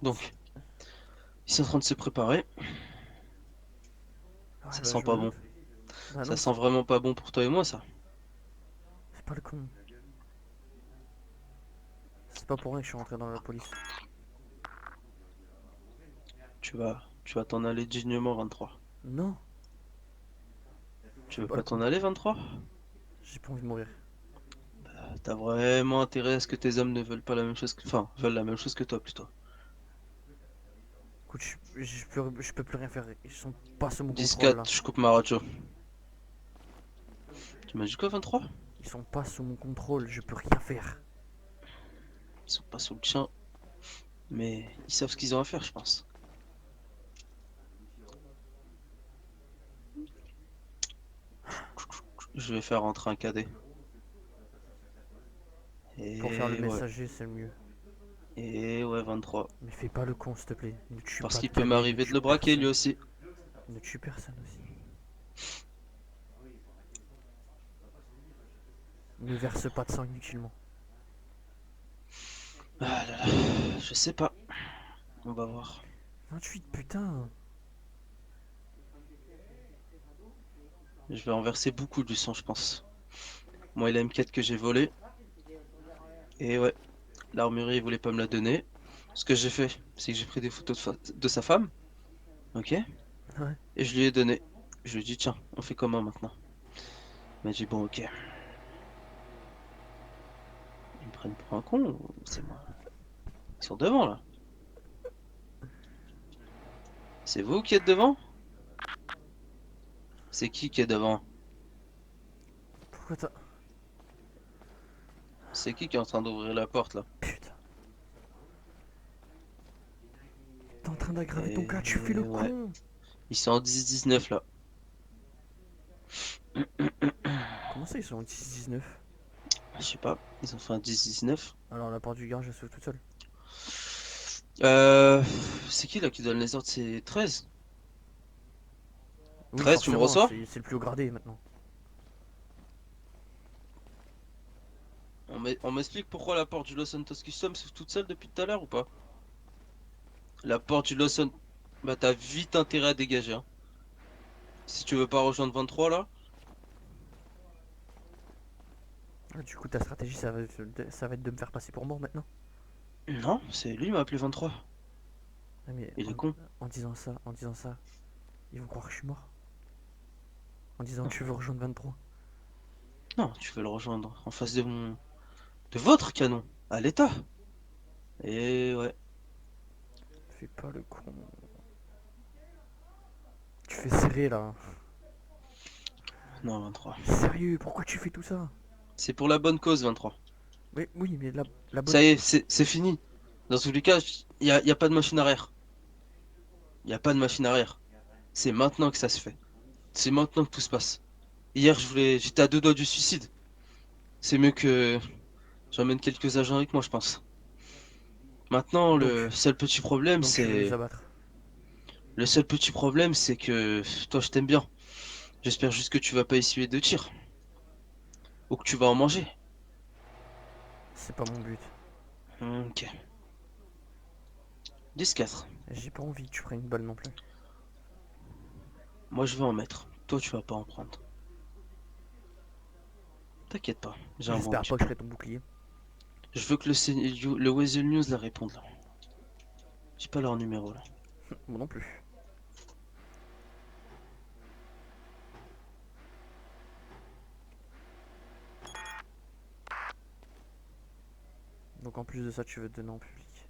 Speaker 5: Donc. Ils sont en train de se préparer.
Speaker 2: Ouais,
Speaker 5: Ça
Speaker 2: bah,
Speaker 5: sent
Speaker 2: je
Speaker 5: pas
Speaker 2: me
Speaker 5: bon.
Speaker 2: doute. Bah
Speaker 5: Ça
Speaker 2: non,
Speaker 5: sent vraiment pas bon pour toi et moi, ça.
Speaker 2: c'est pas le con. C'est pas pour rien que je suis rentré dans la police.
Speaker 5: Tu vas t'en aller dignement, 23.
Speaker 2: Non,
Speaker 5: Tu veux
Speaker 2: pas
Speaker 5: pas
Speaker 2: le
Speaker 5: t'en
Speaker 2: coup.
Speaker 5: aller, 23?
Speaker 2: j'ai pas envie de mourir.
Speaker 5: T'as vraiment intérêt à ce que tes hommes ne veulent pas la même chose que... Enfin, veulent la même chose que toi, plutôt.
Speaker 2: Écoute, je peux plus rien faire. Ils sont pas sous mon contrôle
Speaker 5: 10-4,
Speaker 2: là.
Speaker 5: je coupe ma radio. Tu m'as dit quoi, 23?
Speaker 2: Ils sont pas sous mon contrôle, je peux rien faire.
Speaker 5: Ils sont pas sous le tien. Mais ils savent ce qu'ils ont à faire, je pense. Je vais faire rentrer un cadet. Et
Speaker 2: Pour faire le
Speaker 5: ouais.
Speaker 2: messager, c'est le mieux.
Speaker 5: Et ouais, 23.
Speaker 2: Mais fais pas le con, s'il te plaît. Ne tue
Speaker 5: Parce
Speaker 2: pas
Speaker 5: qu'il
Speaker 2: de
Speaker 5: peut
Speaker 2: cadet,
Speaker 5: m'arriver
Speaker 2: ne
Speaker 5: de
Speaker 2: tue
Speaker 5: le braquer lui
Speaker 2: personne.
Speaker 5: aussi.
Speaker 2: Ne tue personne aussi. Ne verse pas de sang inutilement.
Speaker 5: Ah là là, je sais pas. On va voir.
Speaker 2: 28, putain.
Speaker 5: Je vais en verser beaucoup du sang, je pense. Moi, il a M4 que j'ai volé. Et ouais, l'armurerie, il voulait pas me la donner. Ce que j'ai fait, c'est que j'ai pris des photos de sa femme. Ok.
Speaker 2: Ouais.
Speaker 5: Et je lui ai donné. Je lui ai dit, tiens, on fait comment maintenant? Il m'a dit, bon, ok. Ils me prennent pour un con ou c'est moi? Ils sont devant là. C'est vous qui êtes devant? C'est qui est devant?
Speaker 2: Pourquoi t'as...
Speaker 5: C'est qui est en train d'ouvrir la porte là?
Speaker 2: Putain. T'es en train d'aggraver ton
Speaker 5: Et
Speaker 2: cas, tu fais le
Speaker 5: ouais.
Speaker 2: con.
Speaker 5: Ils sont en 10-19 là.
Speaker 2: Comment ça, ils sont en 10-19?
Speaker 5: Je sais pas, ils ont fait un 10-19.
Speaker 2: Alors la porte du garage, elle s'ouvre toute seule.
Speaker 5: C'est qui là qui donne les ordres? C'est 13.
Speaker 2: Oui,
Speaker 5: 13, tu me
Speaker 2: forcément,
Speaker 5: reçois?
Speaker 2: c'est le plus haut gradé maintenant.
Speaker 5: On m'explique pourquoi la porte du Los Santos Custom s'ouvre toute seule depuis tout à l'heure ou pas? La porte du Los Santos... Bah t'as vite intérêt à dégager hein. Si tu veux pas rejoindre 23 là.
Speaker 2: Ah, du coup, ta stratégie, ça va être de me faire passer pour mort maintenant.
Speaker 5: Non, c'est lui qui m'a appelé 23.
Speaker 2: Ah, mais
Speaker 5: Il est con.
Speaker 2: en disant ça, ils vont croire que je suis mort. En disant que tu veux rejoindre 23.
Speaker 5: Non, tu veux le rejoindre en face de mon... De votre canon, à l'état. Et ouais.
Speaker 2: Fais pas le con. Tu fais serrer là.
Speaker 5: Non, 23.
Speaker 2: Sérieux, pourquoi tu fais tout ça?
Speaker 5: C'est pour la bonne cause, 23.
Speaker 2: Mais oui, mais la bonne...
Speaker 5: Ça y est, c'est fini. Dans tous les cas, y a pas de machine arrière. Y a pas de machine arrière. C'est maintenant que ça se fait. C'est maintenant que tout se passe. Hier, j'étais à 2 doigts du suicide. C'est mieux que j'emmène quelques agents avec moi, je pense. Maintenant,
Speaker 2: Donc,
Speaker 5: le seul petit problème,
Speaker 2: Donc tu veux les
Speaker 5: c'est...
Speaker 2: abattre.
Speaker 5: Le seul petit problème, c'est que toi, je t'aime bien. J'espère juste que tu vas pas essuyer de tirs. Ou que tu vas en manger.
Speaker 2: C'est pas mon but.
Speaker 5: Ok. 10-4.
Speaker 2: J'ai pas envie que tu prennes une balle non plus.
Speaker 5: Moi, je vais en mettre. Toi, tu vas pas en prendre. T'inquiète pas, j'ai un bon
Speaker 2: J'espère
Speaker 5: petit
Speaker 2: pas que je
Speaker 5: plan.
Speaker 2: serai ton bouclier.
Speaker 5: Je veux que le Weasel News la réponde là. J'ai pas leur numéro là.
Speaker 2: Moi non plus. Donc en plus de ça, tu veux te donner en public.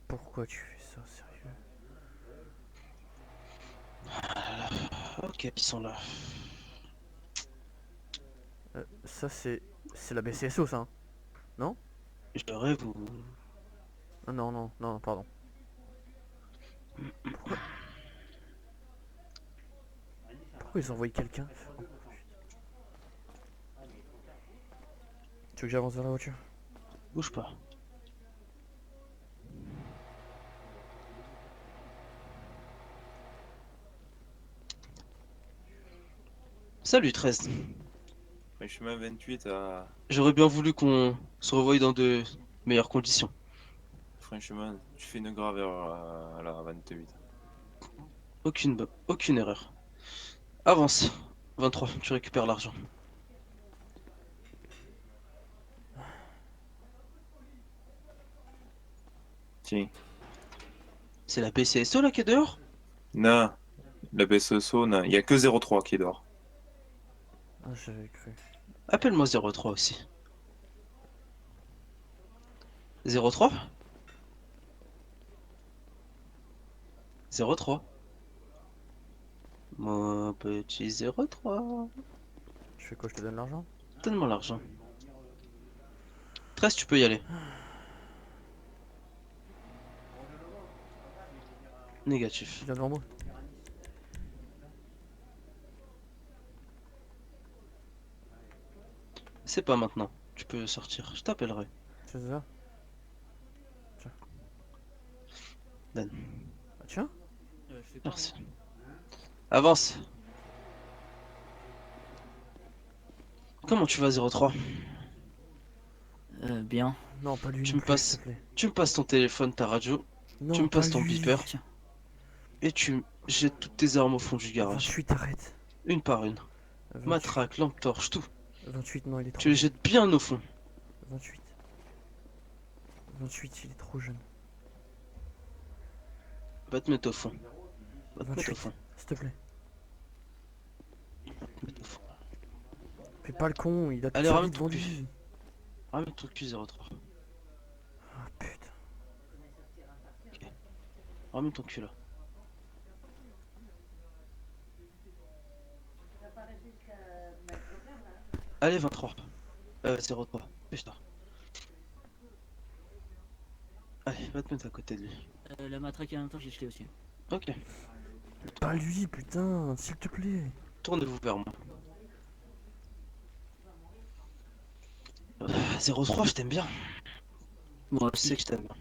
Speaker 2: Pourquoi tu fais ça, sérieux?
Speaker 5: Ok, ils sont là.
Speaker 2: Ça c'est la BCSO ça, hein? Non?
Speaker 5: Je rêve ou...
Speaker 2: Ah, non, non, non, pardon. Pourquoi? Pourquoi ils ont envoyé quelqu'un? Oh, tu veux que j'avance vers la voiture?
Speaker 5: Bouge pas. Salut 13.
Speaker 7: Chemin 28 à...
Speaker 5: J'aurais bien voulu qu'on se revoie dans de meilleures conditions.
Speaker 7: Franchement, tu fais une grave erreur à la 28.
Speaker 5: Aucune erreur. Avance. 23, tu récupères l'argent.
Speaker 7: Tiens.
Speaker 5: C'est la BCSO là qui est dehors?
Speaker 7: Non, la BSSO, non. Il y a que 03 qui dort.
Speaker 2: Ah, j'avais cru.
Speaker 5: Appelle-moi 03 aussi. 03? 03. Mon petit 03.
Speaker 2: Je fais quoi? Je te donne l'argent?
Speaker 5: Donne-moi l'argent. 13, tu peux y aller. Négatif.
Speaker 2: Viens devant moi.
Speaker 5: C'est pas maintenant. Tu peux sortir. Je t'appellerai.
Speaker 2: C'est ça?
Speaker 5: Dan.
Speaker 2: Ah, tiens.
Speaker 5: Merci. Avance. Comment tu vas 03?
Speaker 1: Bien.
Speaker 2: Non, pas lui
Speaker 5: Tu
Speaker 2: non
Speaker 5: me
Speaker 2: plus,
Speaker 5: passes-
Speaker 2: s'il te plaît.
Speaker 5: Tu me passes ton téléphone, ta radio,
Speaker 2: Non,
Speaker 5: tu me passes
Speaker 2: pas
Speaker 5: ton
Speaker 2: lui.
Speaker 5: beeper
Speaker 1: Tiens.
Speaker 5: et tu jettes toutes tes armes au fond du garage.
Speaker 2: 28, arrête.
Speaker 5: Une par une.
Speaker 2: 28,
Speaker 5: Matraque, lampe torche, tout.
Speaker 2: 28, non, il est trop
Speaker 5: Tu les
Speaker 2: jeune.
Speaker 5: jettes bien au fond.
Speaker 2: 28. 28, il est trop jeune.
Speaker 5: Va te mettre au fond. Va te mettre
Speaker 2: 28,
Speaker 5: au fond.
Speaker 2: s'il te plaît.
Speaker 5: Va te mettre au fond.
Speaker 2: Fais pas le con, il a toute
Speaker 5: Allez,
Speaker 2: sa vie
Speaker 5: ramène
Speaker 2: devant
Speaker 5: ton cul.
Speaker 2: lui.
Speaker 5: Ramène ton cul 03.
Speaker 2: Ah putain.
Speaker 5: Ramène ton cul là. Allez, 23. 03. Pêche-toi. Allez, va te mettre à côté de lui.
Speaker 1: La matraque à l'intérieur, j'ai jeté aussi.
Speaker 5: Ok.
Speaker 2: Pas lui, putain, s'il te plaît.
Speaker 5: Tournez-vous vers moi. 03, je t'aime bien.
Speaker 1: Moi
Speaker 5: Tu sais
Speaker 1: aussi.
Speaker 5: que je t'aime bien.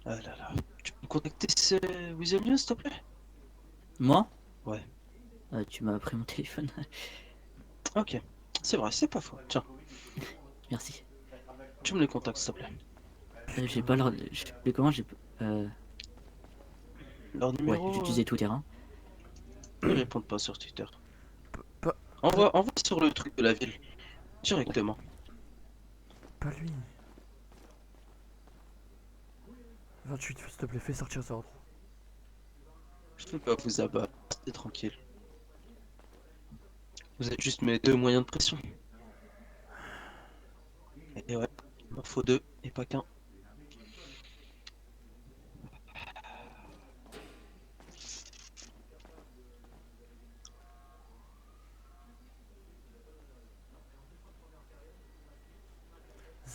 Speaker 5: Ah là là. Tu peux me contacter ce Weasel News, s'il te plaît?
Speaker 1: Moi?
Speaker 5: Ouais.
Speaker 1: Tu m'as pris mon téléphone.
Speaker 5: Ok. C'est vrai, c'est pas faux. Tiens,
Speaker 1: Merci.
Speaker 5: tu me les contactes, s'il te plaît.
Speaker 1: J'ai pas leur... Je sais plus comment j'ai...
Speaker 5: Leur
Speaker 1: Ouais,
Speaker 5: numéro,
Speaker 1: j'ai utilisé tout terrain.
Speaker 5: ils répondent pas sur Twitter.
Speaker 2: Pas,
Speaker 5: Envoie sur le truc de la ville. Directement.
Speaker 2: pas lui. 28, s'il te plaît, fais sortir ça.
Speaker 5: Je peux pas vous abattre. Restez tranquille. Vous êtes juste mes deux moyens de pression. Et ouais, il m'en faut deux et pas qu'un.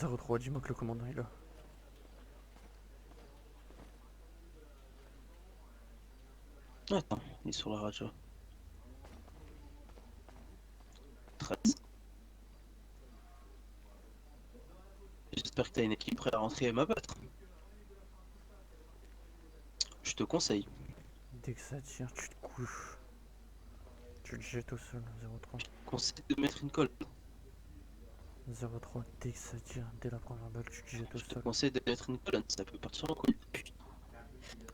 Speaker 2: 03, dis-moi que le commandant est là.
Speaker 5: Attends, il est sur la radio. 13. J'espère que t'as une équipe prête à rentrer et m'abattre. Je te conseille.
Speaker 2: Dès que ça tire, tu te couches. Tu le jettes au sol, 03.
Speaker 5: Conseille de mettre une colle.
Speaker 2: 03, dès que ça tire, dès la première balle, tu te jettes au
Speaker 5: Je te
Speaker 2: sol.
Speaker 5: conseille de mettre une colonne, ça peut partir en couille.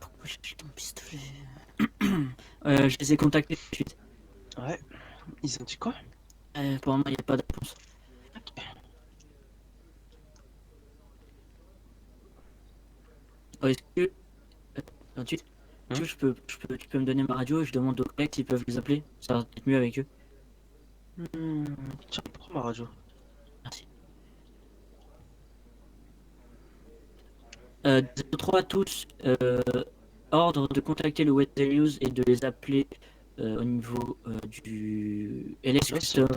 Speaker 1: Pourquoi j'ai ton pistolet? Je les ai contactés tout de suite.
Speaker 5: Ouais. Ils ont dit quoi?
Speaker 1: Pour le moment, il n'y a pas de réponse. Est-ce que... 28 tu veux, tu peux me donner ma radio et je demande aux collègues s'ils peuvent les appeler. Ça va peut-être mieux avec eux.
Speaker 5: Tiens, prends ma radio.
Speaker 1: Merci. 03 à tous. Ordre de contacter le Weather News et de les appeler au niveau du LS Custom,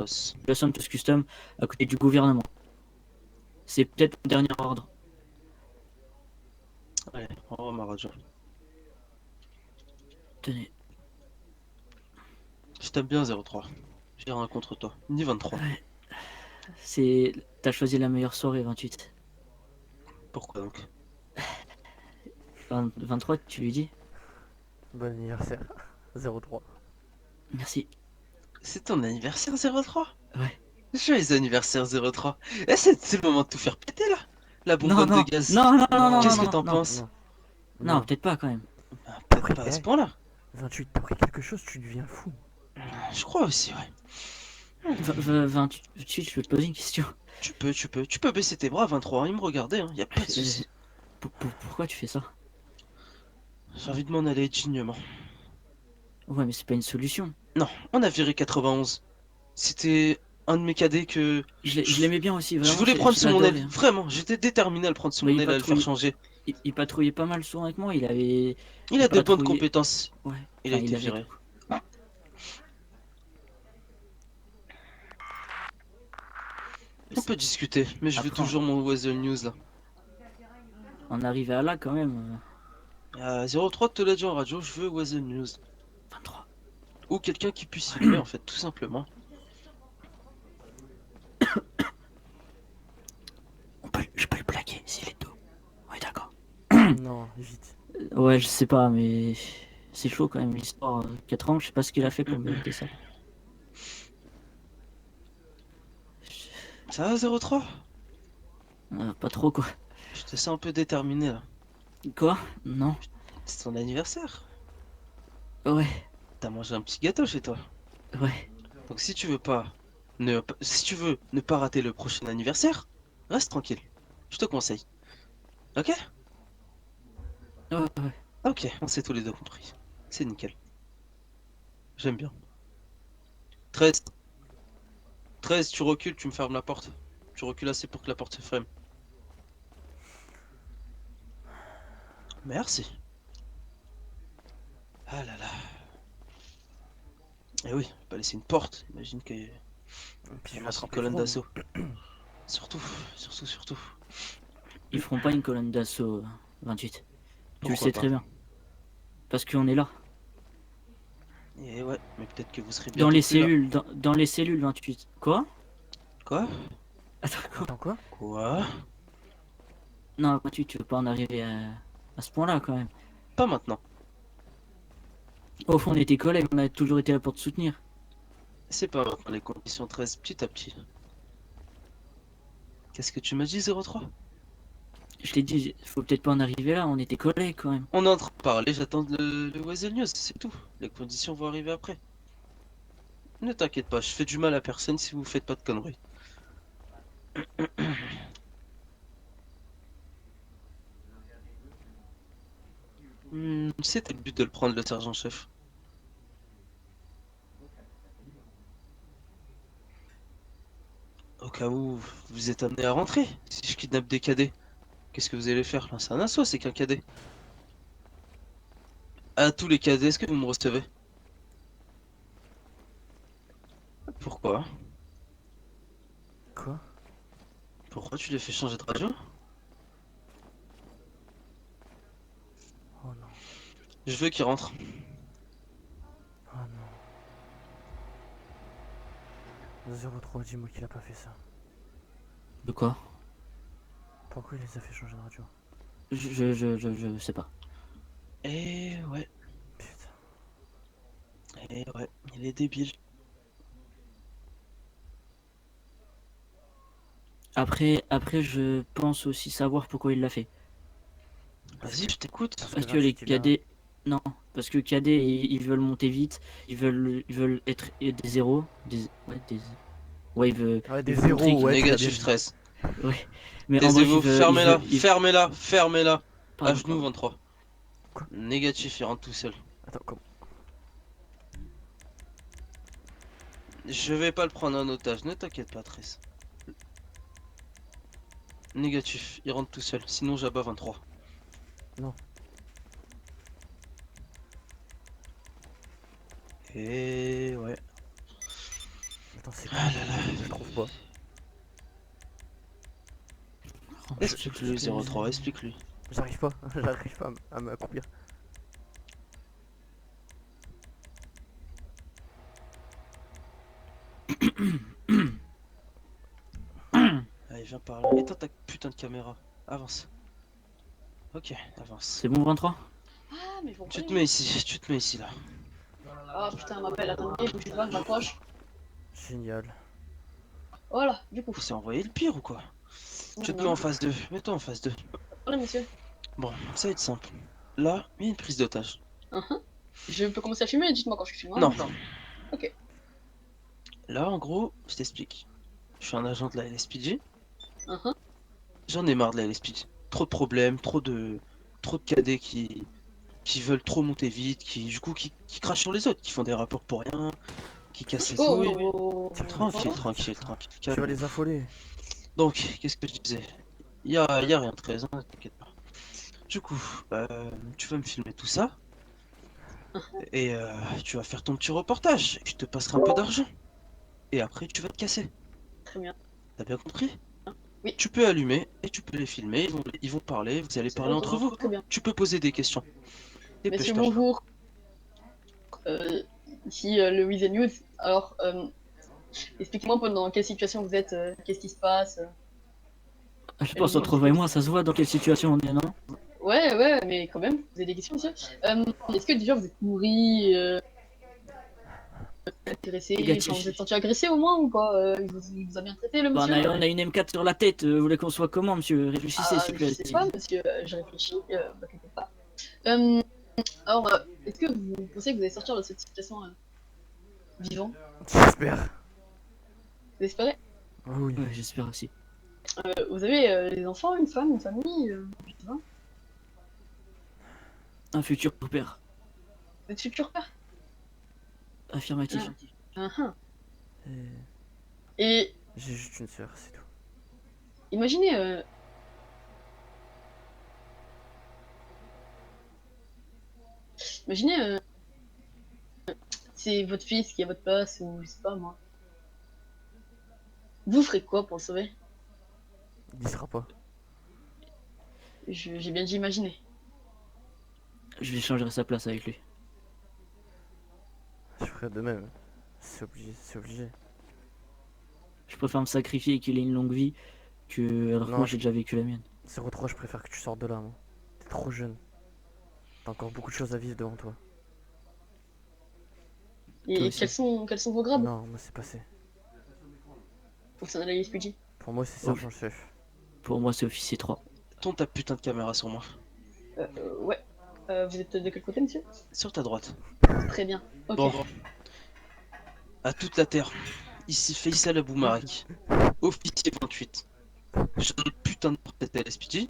Speaker 1: Los Santos Custom, à côté du gouvernement. C'est peut-être mon dernier ordre.
Speaker 5: Allez, on va ma radio.
Speaker 1: Tenez.
Speaker 5: Je t'aime bien 03. J'ai rien contre toi. Ni 23.
Speaker 1: Ouais. T'as choisi la meilleure soirée, 28.
Speaker 5: Pourquoi donc?
Speaker 1: 23, tu lui dis?
Speaker 2: Bon anniversaire, 03.
Speaker 1: Merci.
Speaker 5: C'est ton anniversaire 03?
Speaker 1: Ouais.
Speaker 5: Joyeux anniversaire 03. Eh, c'est le moment de tout faire péter là. La bonbonne de gaz.
Speaker 1: Non.
Speaker 5: Qu'est-ce que t'en penses?
Speaker 1: Non, peut-être pas quand même.
Speaker 5: Ah, peut-être pas à ce point-là.
Speaker 2: 28, t'as pris quelque chose, tu deviens fou.
Speaker 5: Je crois aussi, ouais.
Speaker 1: 28, je peux te poser une question.
Speaker 5: Tu peux baisser tes bras, 23, il me regardait, hein, y a pas de soucis.
Speaker 1: Pourquoi tu fais ça?
Speaker 5: J'ai envie de m'en aller dignement.
Speaker 1: Ouais, mais c'est pas une solution.
Speaker 5: Non, on a viré 91. C'était un de mes cadets que...
Speaker 1: Je l'aimais bien aussi, vraiment.
Speaker 5: Je voulais prendre sous mon aile,
Speaker 1: l'adorais, hein.
Speaker 5: vraiment, j'étais déterminé à le prendre sous
Speaker 1: Mais
Speaker 5: mon
Speaker 1: il
Speaker 5: aile, à le faire
Speaker 1: patrouille-
Speaker 5: changer.
Speaker 1: Il patrouillait pas mal souvent avec moi, il avait...
Speaker 5: Il a des bonnes
Speaker 1: patrouillé-
Speaker 5: compétences,
Speaker 1: Ouais.
Speaker 5: il a
Speaker 1: Enfin,
Speaker 5: été
Speaker 1: avait-
Speaker 5: viré. On peut discuter, mais je veux
Speaker 1: Après,
Speaker 5: toujours mon Weasel News là.
Speaker 1: On arrivait à là quand même.
Speaker 5: 03 te l'a dit en radio, je veux Weasel News.
Speaker 1: 23.
Speaker 5: Ou quelqu'un qui puisse filmer en fait, tout simplement.
Speaker 1: Je peux le plaquer s'il est tôt. Ouais, d'accord.
Speaker 2: Non, vite.
Speaker 1: Ouais, je sais pas, mais c'est chaud quand même l'histoire. 4 ans, je sais pas ce qu'il a fait pour mériter ça.
Speaker 5: Ça va 03?
Speaker 1: Pas trop quoi.
Speaker 5: Je te sens un peu déterminé là.
Speaker 1: Quoi? Non.
Speaker 5: C'est ton anniversaire.
Speaker 1: Ouais,
Speaker 5: T'as mangé un petit gâteau chez toi.
Speaker 1: ouais.
Speaker 5: Donc si tu veux si tu veux ne pas rater le prochain anniversaire, reste tranquille. Je te conseille. Ok?
Speaker 1: Ouais.
Speaker 5: Ok, on s'est tous les deux compris. C'est nickel. J'aime bien. 13. 13, tu recules, tu me fermes la porte. Tu recules assez pour que la porte se ferme. Merci. Ah là là. Eh oui, pas laisser une porte. Imagine que...
Speaker 2: Puis
Speaker 5: On mettre une colonne d'assaut. Surtout.
Speaker 1: Ils feront pas une colonne d'assaut 28. Tu le
Speaker 5: Pourquoi
Speaker 1: sais
Speaker 5: pas?
Speaker 1: très bien. Parce qu'on est là.
Speaker 5: Et ouais, mais peut-être que vous serez
Speaker 1: Dans
Speaker 5: bientôt
Speaker 1: les
Speaker 5: plus là.
Speaker 1: cellules, dans les cellules 28. Quoi?
Speaker 5: Quoi?
Speaker 1: Attends, quoi?
Speaker 2: Attends quoi?
Speaker 5: Quoi?
Speaker 1: Non, 28, tu veux pas en arriver à ce point-là quand même.
Speaker 5: Pas maintenant.
Speaker 1: Au fond, on était collègues, on a toujours été là pour te soutenir.
Speaker 5: C'est pas maintenant, les conditions 13 petit à petit. Qu'est-ce que tu m'as dit 03?
Speaker 1: Je t'ai dit, faut peut-être pas en arriver là, on était collègues quand même.
Speaker 5: On est en train de parler, j'attends le Weasel News, c'est tout. Les conditions vont arriver après. Ne t'inquiète pas, je fais du mal à personne si vous faites pas de conneries. C'était le but de le prendre, le sergent-chef. Au cas où vous êtes amené à rentrer, si je kidnappe des cadets, qu'est-ce que vous allez faire là? C'est un assaut, c'est qu'un cadet. À tous les cadets, est-ce que vous me recevez? Pourquoi?
Speaker 2: Quoi?
Speaker 5: Pourquoi tu les fais changer de radio?
Speaker 2: Oh non.
Speaker 5: Je veux qu'ils rentrent.
Speaker 2: Oh non. 03, dis-moi qu'il a pas fait ça.
Speaker 1: De quoi?
Speaker 2: Pourquoi il les a fait changer de radio?
Speaker 1: Je sais pas.
Speaker 5: Eh ouais,
Speaker 2: Putain.
Speaker 5: eh ouais, il est débile.
Speaker 1: Après, je pense aussi savoir pourquoi il l'a fait.
Speaker 5: Vas-y, je t'écoute.
Speaker 1: Parce que les cadets... Non, parce que cadets, ils veulent monter vite, ils veulent être des zéros. Ouais, ils veulent...
Speaker 2: Ouais, des
Speaker 1: ils veulent
Speaker 2: zéros,
Speaker 1: montrer qu'ils-
Speaker 2: ouais. tu l'as bien
Speaker 5: Négatif
Speaker 2: dit.
Speaker 5: stress.
Speaker 1: Ouais. Mais
Speaker 5: Des
Speaker 1: en bref,
Speaker 5: zéros,
Speaker 1: ils veulent-
Speaker 5: fermez-la,
Speaker 1: ils veulent-
Speaker 5: fermez-la, fermez-la. À
Speaker 1: Pardon,
Speaker 5: genoux,
Speaker 1: pardon.
Speaker 5: 23.
Speaker 2: Quoi?
Speaker 5: Négatif, il rentre tout seul.
Speaker 2: Attends, comment?
Speaker 5: Je vais pas le prendre en otage, ne t'inquiète pas, Triss. Négatif, il rentre tout seul, sinon j'abats 23.
Speaker 2: Non.
Speaker 5: Et ouais.
Speaker 2: Attends, c'est quoi?
Speaker 5: Ah là là.
Speaker 2: Je trouve pas.
Speaker 5: Explique-lui 03, explique-lui.
Speaker 2: J'arrive pas, j'arrive pas à m'accroupir.
Speaker 5: Allez, viens par là. Éteins ta putain de caméra. Avance. Ok, avance.
Speaker 1: C'est bon, 23?
Speaker 6: Ah, mais bon.
Speaker 5: Tu te mets ici, tu te mets ici là.
Speaker 6: Ah putain, elle m'appelle, attendez, faut que je vois, je m'approche.
Speaker 2: Génial.
Speaker 6: Voilà, du coup.
Speaker 5: Vous s'est envoyé le pire ou quoi? Tu te mets en phase 2, mets-toi en phase 2.
Speaker 6: Voilà, monsieur.
Speaker 5: Bon, ça va être simple. Là, il y a une prise d'otage.
Speaker 6: Je peux commencer à filmer, dites-moi quand je suis filmé.
Speaker 5: Non.
Speaker 6: Ok.
Speaker 5: Là, en gros, je t'explique. Je suis un agent de la LSPD.
Speaker 6: Mhm.
Speaker 5: J'en ai marre de la LSPD. Trop de problèmes, trop de cadets qui veulent trop monter vite, qui crachent sur les autres, qui font des rapports pour rien, qui cassent les
Speaker 6: Oh,
Speaker 5: couilles.
Speaker 6: oh, oh,
Speaker 5: Tranquille,
Speaker 6: oh.
Speaker 5: tranquille, tranquille.
Speaker 2: Tu vas
Speaker 5: calme.
Speaker 2: les affoler.
Speaker 5: Donc, qu'est-ce que je disais? Y a rien de très, hein, t'inquiète pas. Du coup, tu vas me filmer tout ça. Et tu vas faire ton petit reportage. Je te passerai un peu d'argent. Et après, tu vas te casser.
Speaker 6: Très bien.
Speaker 5: T'as bien compris?
Speaker 6: Oui.
Speaker 5: Tu peux allumer et tu peux les filmer. Ils vont parler, vous allez parler entre vous.
Speaker 6: Très bien.
Speaker 5: Tu peux poser des questions.
Speaker 6: Monsieur,
Speaker 5: Dépêche-toi.
Speaker 6: bonjour. Ici le With the News. Alors, expliquez-moi dans quelle situation vous êtes, qu'est-ce qui se passe.
Speaker 1: Je pense entre toi et moi, ça se voit dans quelle situation on est, non?
Speaker 6: Ouais, mais quand même, vous avez des questions, monsieur. Est-ce que déjà vous êtes nourri, intéressé,
Speaker 1: Négatif.
Speaker 6: enfin, vous êtes senti agressé au moins ou pas? Il vous a bien traité le
Speaker 1: Bah,
Speaker 6: monsieur?
Speaker 1: on a une M4 sur la tête, vous voulez qu'on soit comment, monsieur? Réfléchissez, s'il vous
Speaker 6: Je
Speaker 1: plaît.
Speaker 6: sais pas, monsieur, je réfléchis, vous inquiétez pas. Alors, est-ce que vous pensez que vous allez sortir de cette situation vivant?
Speaker 2: J'espère.
Speaker 6: Vous espérez?
Speaker 2: Oh oui.
Speaker 1: Ouais, j'espère aussi.
Speaker 6: Vous avez des enfants, une femme, une famille, je sais pas.
Speaker 1: Un futur père.
Speaker 6: Vous êtes futur père?
Speaker 1: Affirmatif.
Speaker 6: Ah.
Speaker 2: Et
Speaker 6: Et
Speaker 2: j'ai juste une sœur, c'est tout.
Speaker 6: imaginez, imaginez, c'est votre fils qui est à votre place, ou je sais pas moi. Vous ferez quoi pour le sauver?
Speaker 2: Il y sera pas.
Speaker 6: J'ai bien dit imaginer.
Speaker 1: Je échangerai sa place avec lui.
Speaker 2: Je ferai de même. C'est obligé, c'est obligé.
Speaker 1: Je préfère me sacrifier et qu'il ait une longue vie que alors que
Speaker 2: Non,
Speaker 1: moi
Speaker 2: je-
Speaker 1: j'ai déjà vécu la mienne.
Speaker 2: 03, je préfère que tu sortes de là, moi. T'es trop jeune. T'as encore beaucoup de choses à vivre devant toi.
Speaker 1: Toi
Speaker 6: Et
Speaker 1: aussi.
Speaker 6: quels sont vos grades
Speaker 2: Non, moi c'est passé.
Speaker 6: au sein de la LSPD?
Speaker 2: Pour moi, c'est
Speaker 1: Oh.
Speaker 2: sergent-chef.
Speaker 1: Pour moi c'est officier 3.
Speaker 5: Tourne ta putain de caméra sur moi.
Speaker 6: Ouais. Vous êtes de quel côté, monsieur?
Speaker 5: Sur ta droite.
Speaker 6: Très bien. Ok.
Speaker 5: Bon. À toute la terre. Ici Faisal Aboumarek. Officier 28. J'ai un putain de tête à LSPD.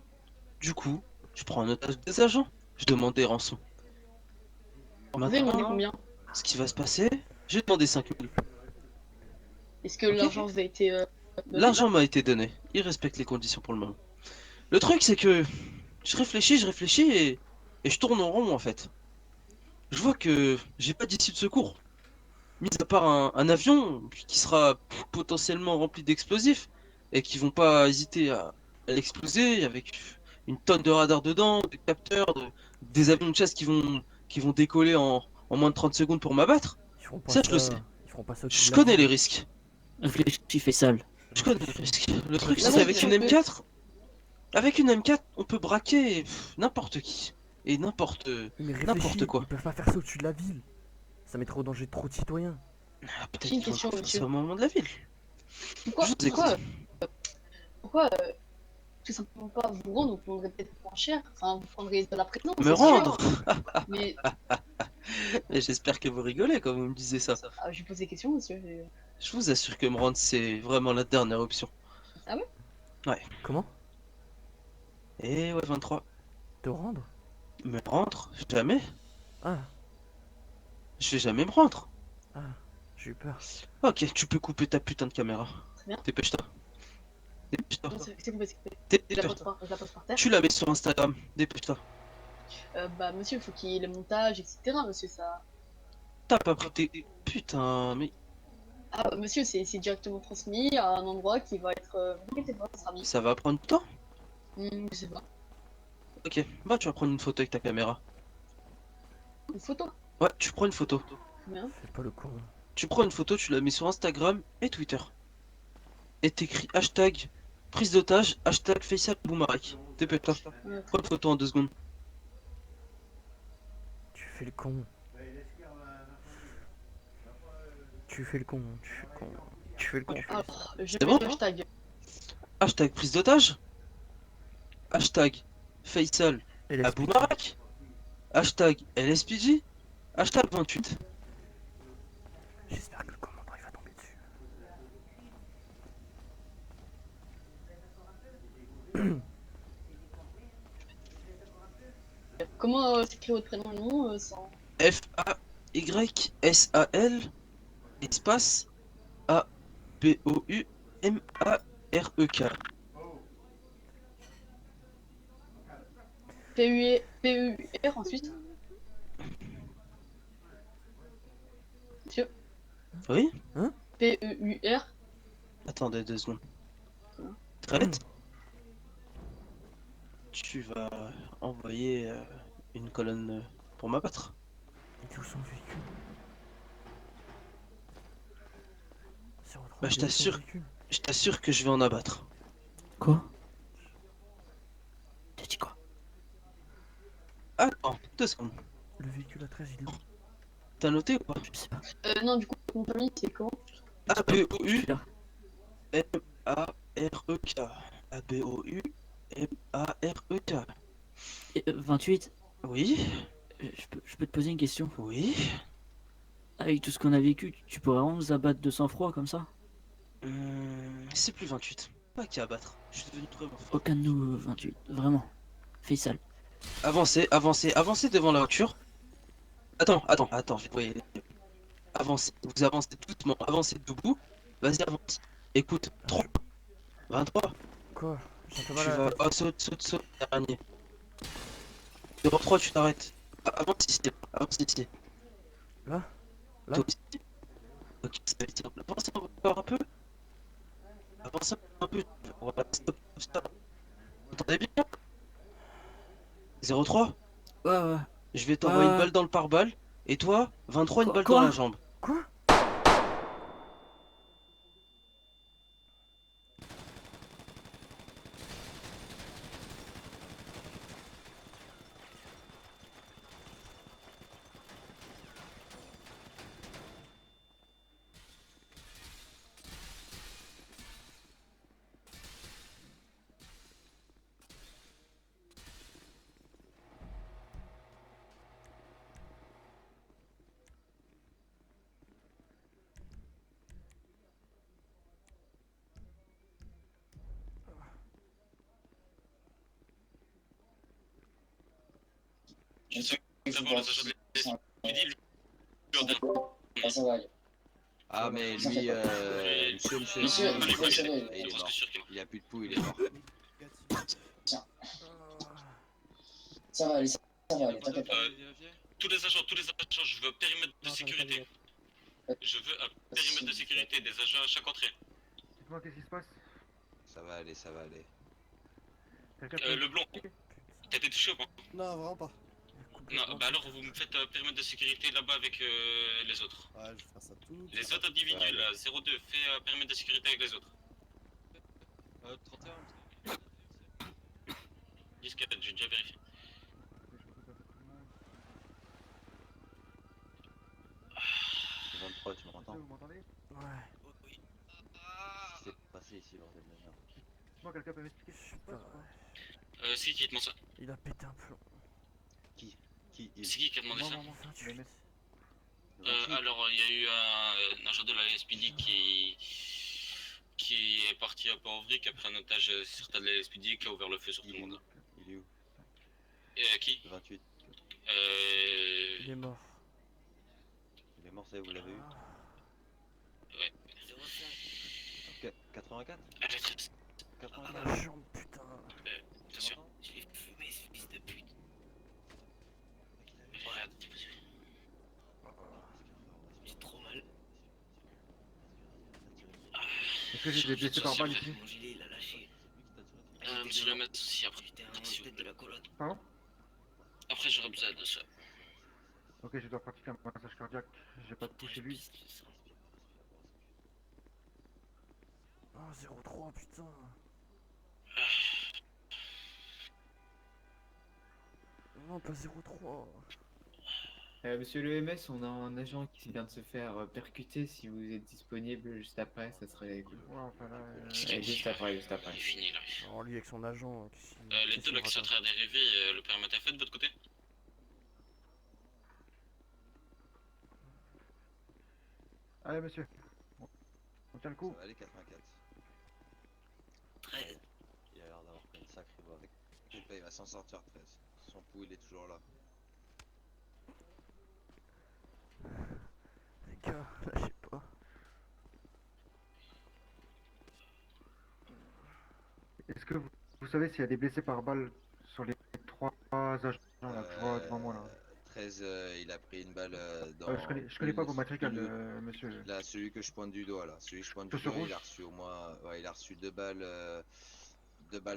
Speaker 5: Du coup, je prends en otage des agents. Je demande des rançons.
Speaker 6: Vous avez demandé
Speaker 5: Maintenant,
Speaker 6: combien?
Speaker 5: ce qui va se passer, j'ai demandé 5000.
Speaker 6: Est-ce que
Speaker 5: Ok.
Speaker 6: l'argent vous a été... noté?
Speaker 5: L'argent m'a été donné. Il respecte les conditions pour le moment. Le truc, c'est que je réfléchis et je tourne en rond en fait. Je vois que j'ai pas d'issue de secours. Mis à part un avion qui sera potentiellement rempli d'explosifs. et qui vont pas hésiter à l'exploser avec une tonne de radars dedans, de capteurs, des avions de chasse qui vont décoller en moins de 30 secondes pour m'abattre.
Speaker 2: Ils feront pas
Speaker 5: Ça,
Speaker 2: ça.
Speaker 5: je le sais.
Speaker 2: Ils feront pas ça au-dessus
Speaker 5: Je
Speaker 2: de la
Speaker 5: connais
Speaker 2: ville.
Speaker 5: les risques.
Speaker 1: Réfléchis, fais sale.
Speaker 5: Je connais les risques. Le truc,
Speaker 6: Là,
Speaker 5: c'est
Speaker 6: moi,
Speaker 5: qu'avec
Speaker 6: je
Speaker 5: une
Speaker 6: peux-
Speaker 5: M4, avec une M4, on peut braquer n'importe qui. Et n'importe
Speaker 2: Mais
Speaker 5: n'importe
Speaker 2: réfléchis,
Speaker 5: quoi.
Speaker 2: ils peuvent pas faire ça au-dessus de la ville. Ça mettrait au danger trop de citoyens.
Speaker 5: Ah, peut-être
Speaker 6: J'ai une
Speaker 5: qu'ils vont
Speaker 6: question,
Speaker 5: faire
Speaker 6: monsieur.
Speaker 5: ça au moment de la ville.
Speaker 6: Pourquoi,
Speaker 5: Je vous écoute.
Speaker 6: pourquoi tout simplement pas vous rendre, vous prendrez peut-être moins cher, enfin vous prendrez de la présence.
Speaker 5: Me
Speaker 6: c'est
Speaker 5: rendre.
Speaker 6: sûr. Mais
Speaker 5: Et j'espère que vous rigolez quand vous me disiez ça.
Speaker 6: je lui pose des questions, monsieur.
Speaker 5: Je vous assure que me rendre, c'est vraiment la dernière option.
Speaker 6: Ah ouais?
Speaker 5: Ouais.
Speaker 2: Comment?
Speaker 5: Et ouais, 23.
Speaker 2: Te rendre?
Speaker 5: Me rendre? Jamais.
Speaker 2: Ah,
Speaker 5: Je vais jamais me rendre.
Speaker 2: ah, j'ai eu peur.
Speaker 5: Ok, tu peux couper ta putain de caméra.
Speaker 6: Très bien.
Speaker 5: Dépêche-toi. Dépêche-toi.
Speaker 6: Non, c'est coupé, c'est coupé. Je la
Speaker 5: Dépêche-toi.
Speaker 6: pose par terre.
Speaker 5: Tu la mets sur Instagram. Dépêche-toi.
Speaker 6: Bah monsieur, il faut qu'il y ait le montage, etc. Monsieur, ça.
Speaker 5: T'as pas pris tes... Putain, mais
Speaker 6: Ah monsieur, c'est directement transmis à un endroit qui va être. Vous inquiétez pas, ça sera mis.
Speaker 5: ça va prendre du temps.
Speaker 6: Je sais pas.
Speaker 5: Ok, bah tu vas prendre une photo avec ta caméra.
Speaker 6: Une photo.
Speaker 5: Ouais, tu prends une photo.
Speaker 6: Très bien.
Speaker 2: Fais pas le con.
Speaker 5: Tu prends une photo, tu la mets sur Instagram et Twitter. Et t'écris hashtag prise d'otage, hashtag Faisal Boumarek. Dépêche-toi. Prends une photo en 2 secondes.
Speaker 2: Tu fais le con. Tu fais le con, tu fais le con. Tu fais le con.
Speaker 6: Alors, je
Speaker 5: C'est
Speaker 6: mets
Speaker 5: bon
Speaker 6: le hashtag.
Speaker 5: Hashtag prise d'otage. Hashtag Faisal
Speaker 2: Et laisse-
Speaker 5: Aboumarak. Hashtag LSPJ. Hashtag 28.
Speaker 2: J'espère que le commandant il va tomber dessus.
Speaker 6: Comment s'écrit votre prénom et nom sans.
Speaker 5: Faysal espace Aboumarek.
Speaker 6: P-U-R ensuite. Monsieur.
Speaker 5: Oui.
Speaker 6: P-E-U-R.
Speaker 5: Attendez 2 secondes.
Speaker 6: Comment
Speaker 5: Très vite. Tu vas envoyer une colonne pour m'abattre.
Speaker 2: Il est où son véhicule? 03,
Speaker 5: Bah, je
Speaker 2: il est où son
Speaker 5: t'assure.
Speaker 2: véhicule?
Speaker 5: Je t'assure que je vais en abattre.
Speaker 3: Quoi?
Speaker 1: T'as dit quoi?
Speaker 5: Attends, 2 secondes.
Speaker 2: Le véhicule à 13 il est où?
Speaker 5: T'as noté ou pas?
Speaker 1: Je sais pas.
Speaker 6: Non, du coup, mon famille, c'est comment?
Speaker 1: Je suis
Speaker 5: A-B-O-U-M-A-R-E-K.
Speaker 1: là.
Speaker 5: A-B-O-U-M-A-R-E-K.
Speaker 1: 28,
Speaker 5: Oui,
Speaker 1: je peux te poser une question.
Speaker 5: oui.
Speaker 1: Avec tout ce qu'on a vécu, tu pourrais vraiment nous abattre de sang-froid comme ça?
Speaker 5: C'est plus 28. Pas qu'à abattre. Je suis devenu vraiment fort.
Speaker 1: Aucun de nous, 28. Vraiment. Fais sale.
Speaker 5: Avancez, avancez, avancez devant la voiture. Attends, je vais envoyer les yeux. Avancez, vous avancez doucement, avancez debout. Vas-y, avance. Écoute, 3, 23.
Speaker 2: Quoi? J'ai un peu
Speaker 5: Tu
Speaker 2: mal à la
Speaker 5: vas.
Speaker 2: tête.
Speaker 5: Oh, saute, dernier. 03, tu t'arrêtes. Avance ici, avance ici.
Speaker 2: Là? Là?
Speaker 5: Toi aussi. Ok, ça va vite. Avancez encore un peu. Avancez un peu. Voilà, stop. Vous entendez bien? 03,
Speaker 1: Ouais, ouais.
Speaker 5: je vais t'envoyer une
Speaker 1: Ouais.
Speaker 5: balle dans le pare-balles. Et toi, 23, une balle
Speaker 1: Quoi
Speaker 5: dans la jambe.
Speaker 2: Quoi?
Speaker 4: Je sais que d'abord les agents de l'SPD lui ordonnent.
Speaker 10: Ah mais lui, monsieur,
Speaker 6: Monsieur,
Speaker 10: il est
Speaker 4: monsieur,
Speaker 10: mort.
Speaker 4: je
Speaker 10: Il est
Speaker 4: suis
Speaker 10: mort.
Speaker 4: sûr qu'il est mort.
Speaker 10: Il a plus de pouls, il est mort.
Speaker 11: Ça va aller, t'inquiète pas.
Speaker 4: Tous les agents, je veux un périmètre de sécurité. Je veux un périmètre de sécurité, des agents à chaque entrée.
Speaker 2: Dites-moi qu'est-ce qui se passe?
Speaker 10: Ça va aller, ça va aller.
Speaker 9: Le blond, t'as été touché ou pas?
Speaker 2: Non, vraiment pas.
Speaker 9: Non, bah alors vous me faites périmètre de sécurité là-bas avec les autres.
Speaker 2: Ouais, je vais faire ça tout.
Speaker 9: Les autres individus
Speaker 10: Ouais,
Speaker 9: là, 02, fais périmètre de sécurité avec les autres.
Speaker 5: 31.
Speaker 9: 10-4, j'ai déjà vérifié.
Speaker 10: C'est 23, tu m'entends?
Speaker 2: Vous m'entendez? Ouais.
Speaker 1: Oui.
Speaker 10: Qu'est-ce qui s'est passé ici, bordel de merde?
Speaker 2: Moi, quelqu'un peut m'expliquer? Je sais pas.
Speaker 9: C'est qui a demandé ça?
Speaker 2: Il a pété un plomb.
Speaker 10: Qui
Speaker 9: C'est qui a demandé ça?
Speaker 2: Maman, le mec.
Speaker 9: Alors, il y a eu un agent de la LSPD qui est parti à Port-Auvry, qui a pris en otage certains de la LSPD, qui a ouvert le feu sur tout le monde.
Speaker 10: Il est où?
Speaker 9: Qui?
Speaker 10: Le 28.
Speaker 2: Il est mort.
Speaker 10: Il est mort, ça, vous l'avez eu?
Speaker 9: Ouais.
Speaker 10: Ok, 84?
Speaker 9: Ah, j'ai très...
Speaker 10: 84?
Speaker 2: La jambe, putain.
Speaker 9: Attention.
Speaker 1: Je l'ai fumé, ce fils de pute.
Speaker 9: Regarde.
Speaker 1: J'ai trop mal.
Speaker 2: Est-ce que j'ai des blessés par balle ici?
Speaker 1: Mon gilet, il a lâché.
Speaker 9: Monsieur le maître, si après.
Speaker 1: J'étais en tête de la colonne.
Speaker 2: Pardon?
Speaker 9: Après, j'aurais besoin de ça.
Speaker 2: Ok, je dois pratiquer un massage cardiaque. J'ai pas de pouls chez lui. Oh, 0,3, putain. Non, pas 0,3.
Speaker 12: Monsieur le MS, on a un agent qui vient de se faire percuter. Si vous êtes disponible juste après, ça serait cool.
Speaker 2: Ouais, enfin là.
Speaker 12: Juste après, juste après.
Speaker 9: Il est fini là.
Speaker 2: Oh, lui avec son agent.
Speaker 9: Les deux là qui sont en train d'arriver, le périmètre est fait de votre côté?
Speaker 2: Allez, monsieur. On tient le coup.
Speaker 10: Ça va aller, 84.
Speaker 1: 13.
Speaker 10: Il a l'air d'avoir pris une sacrée voix avec. Il va s'en sortir, 13. Son pouls, il est toujours là.
Speaker 2: Les gars, lâchez pas. Est-ce que vous savez s'il y a des blessés par balle sur les 3 agents là que je vois devant moi là?
Speaker 10: 13, il a pris une balle dans.
Speaker 2: Je connais pas vos matricales, monsieur.
Speaker 10: Là, celui que je pointe du doigt, là. Celui que je pointe du doigt, il a reçu au moins. Ouais, il a reçu 2 balles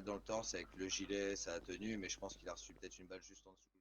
Speaker 10: dans le torse avec le gilet, ça a tenu, mais je pense qu'il a reçu peut-être une balle juste en dessous.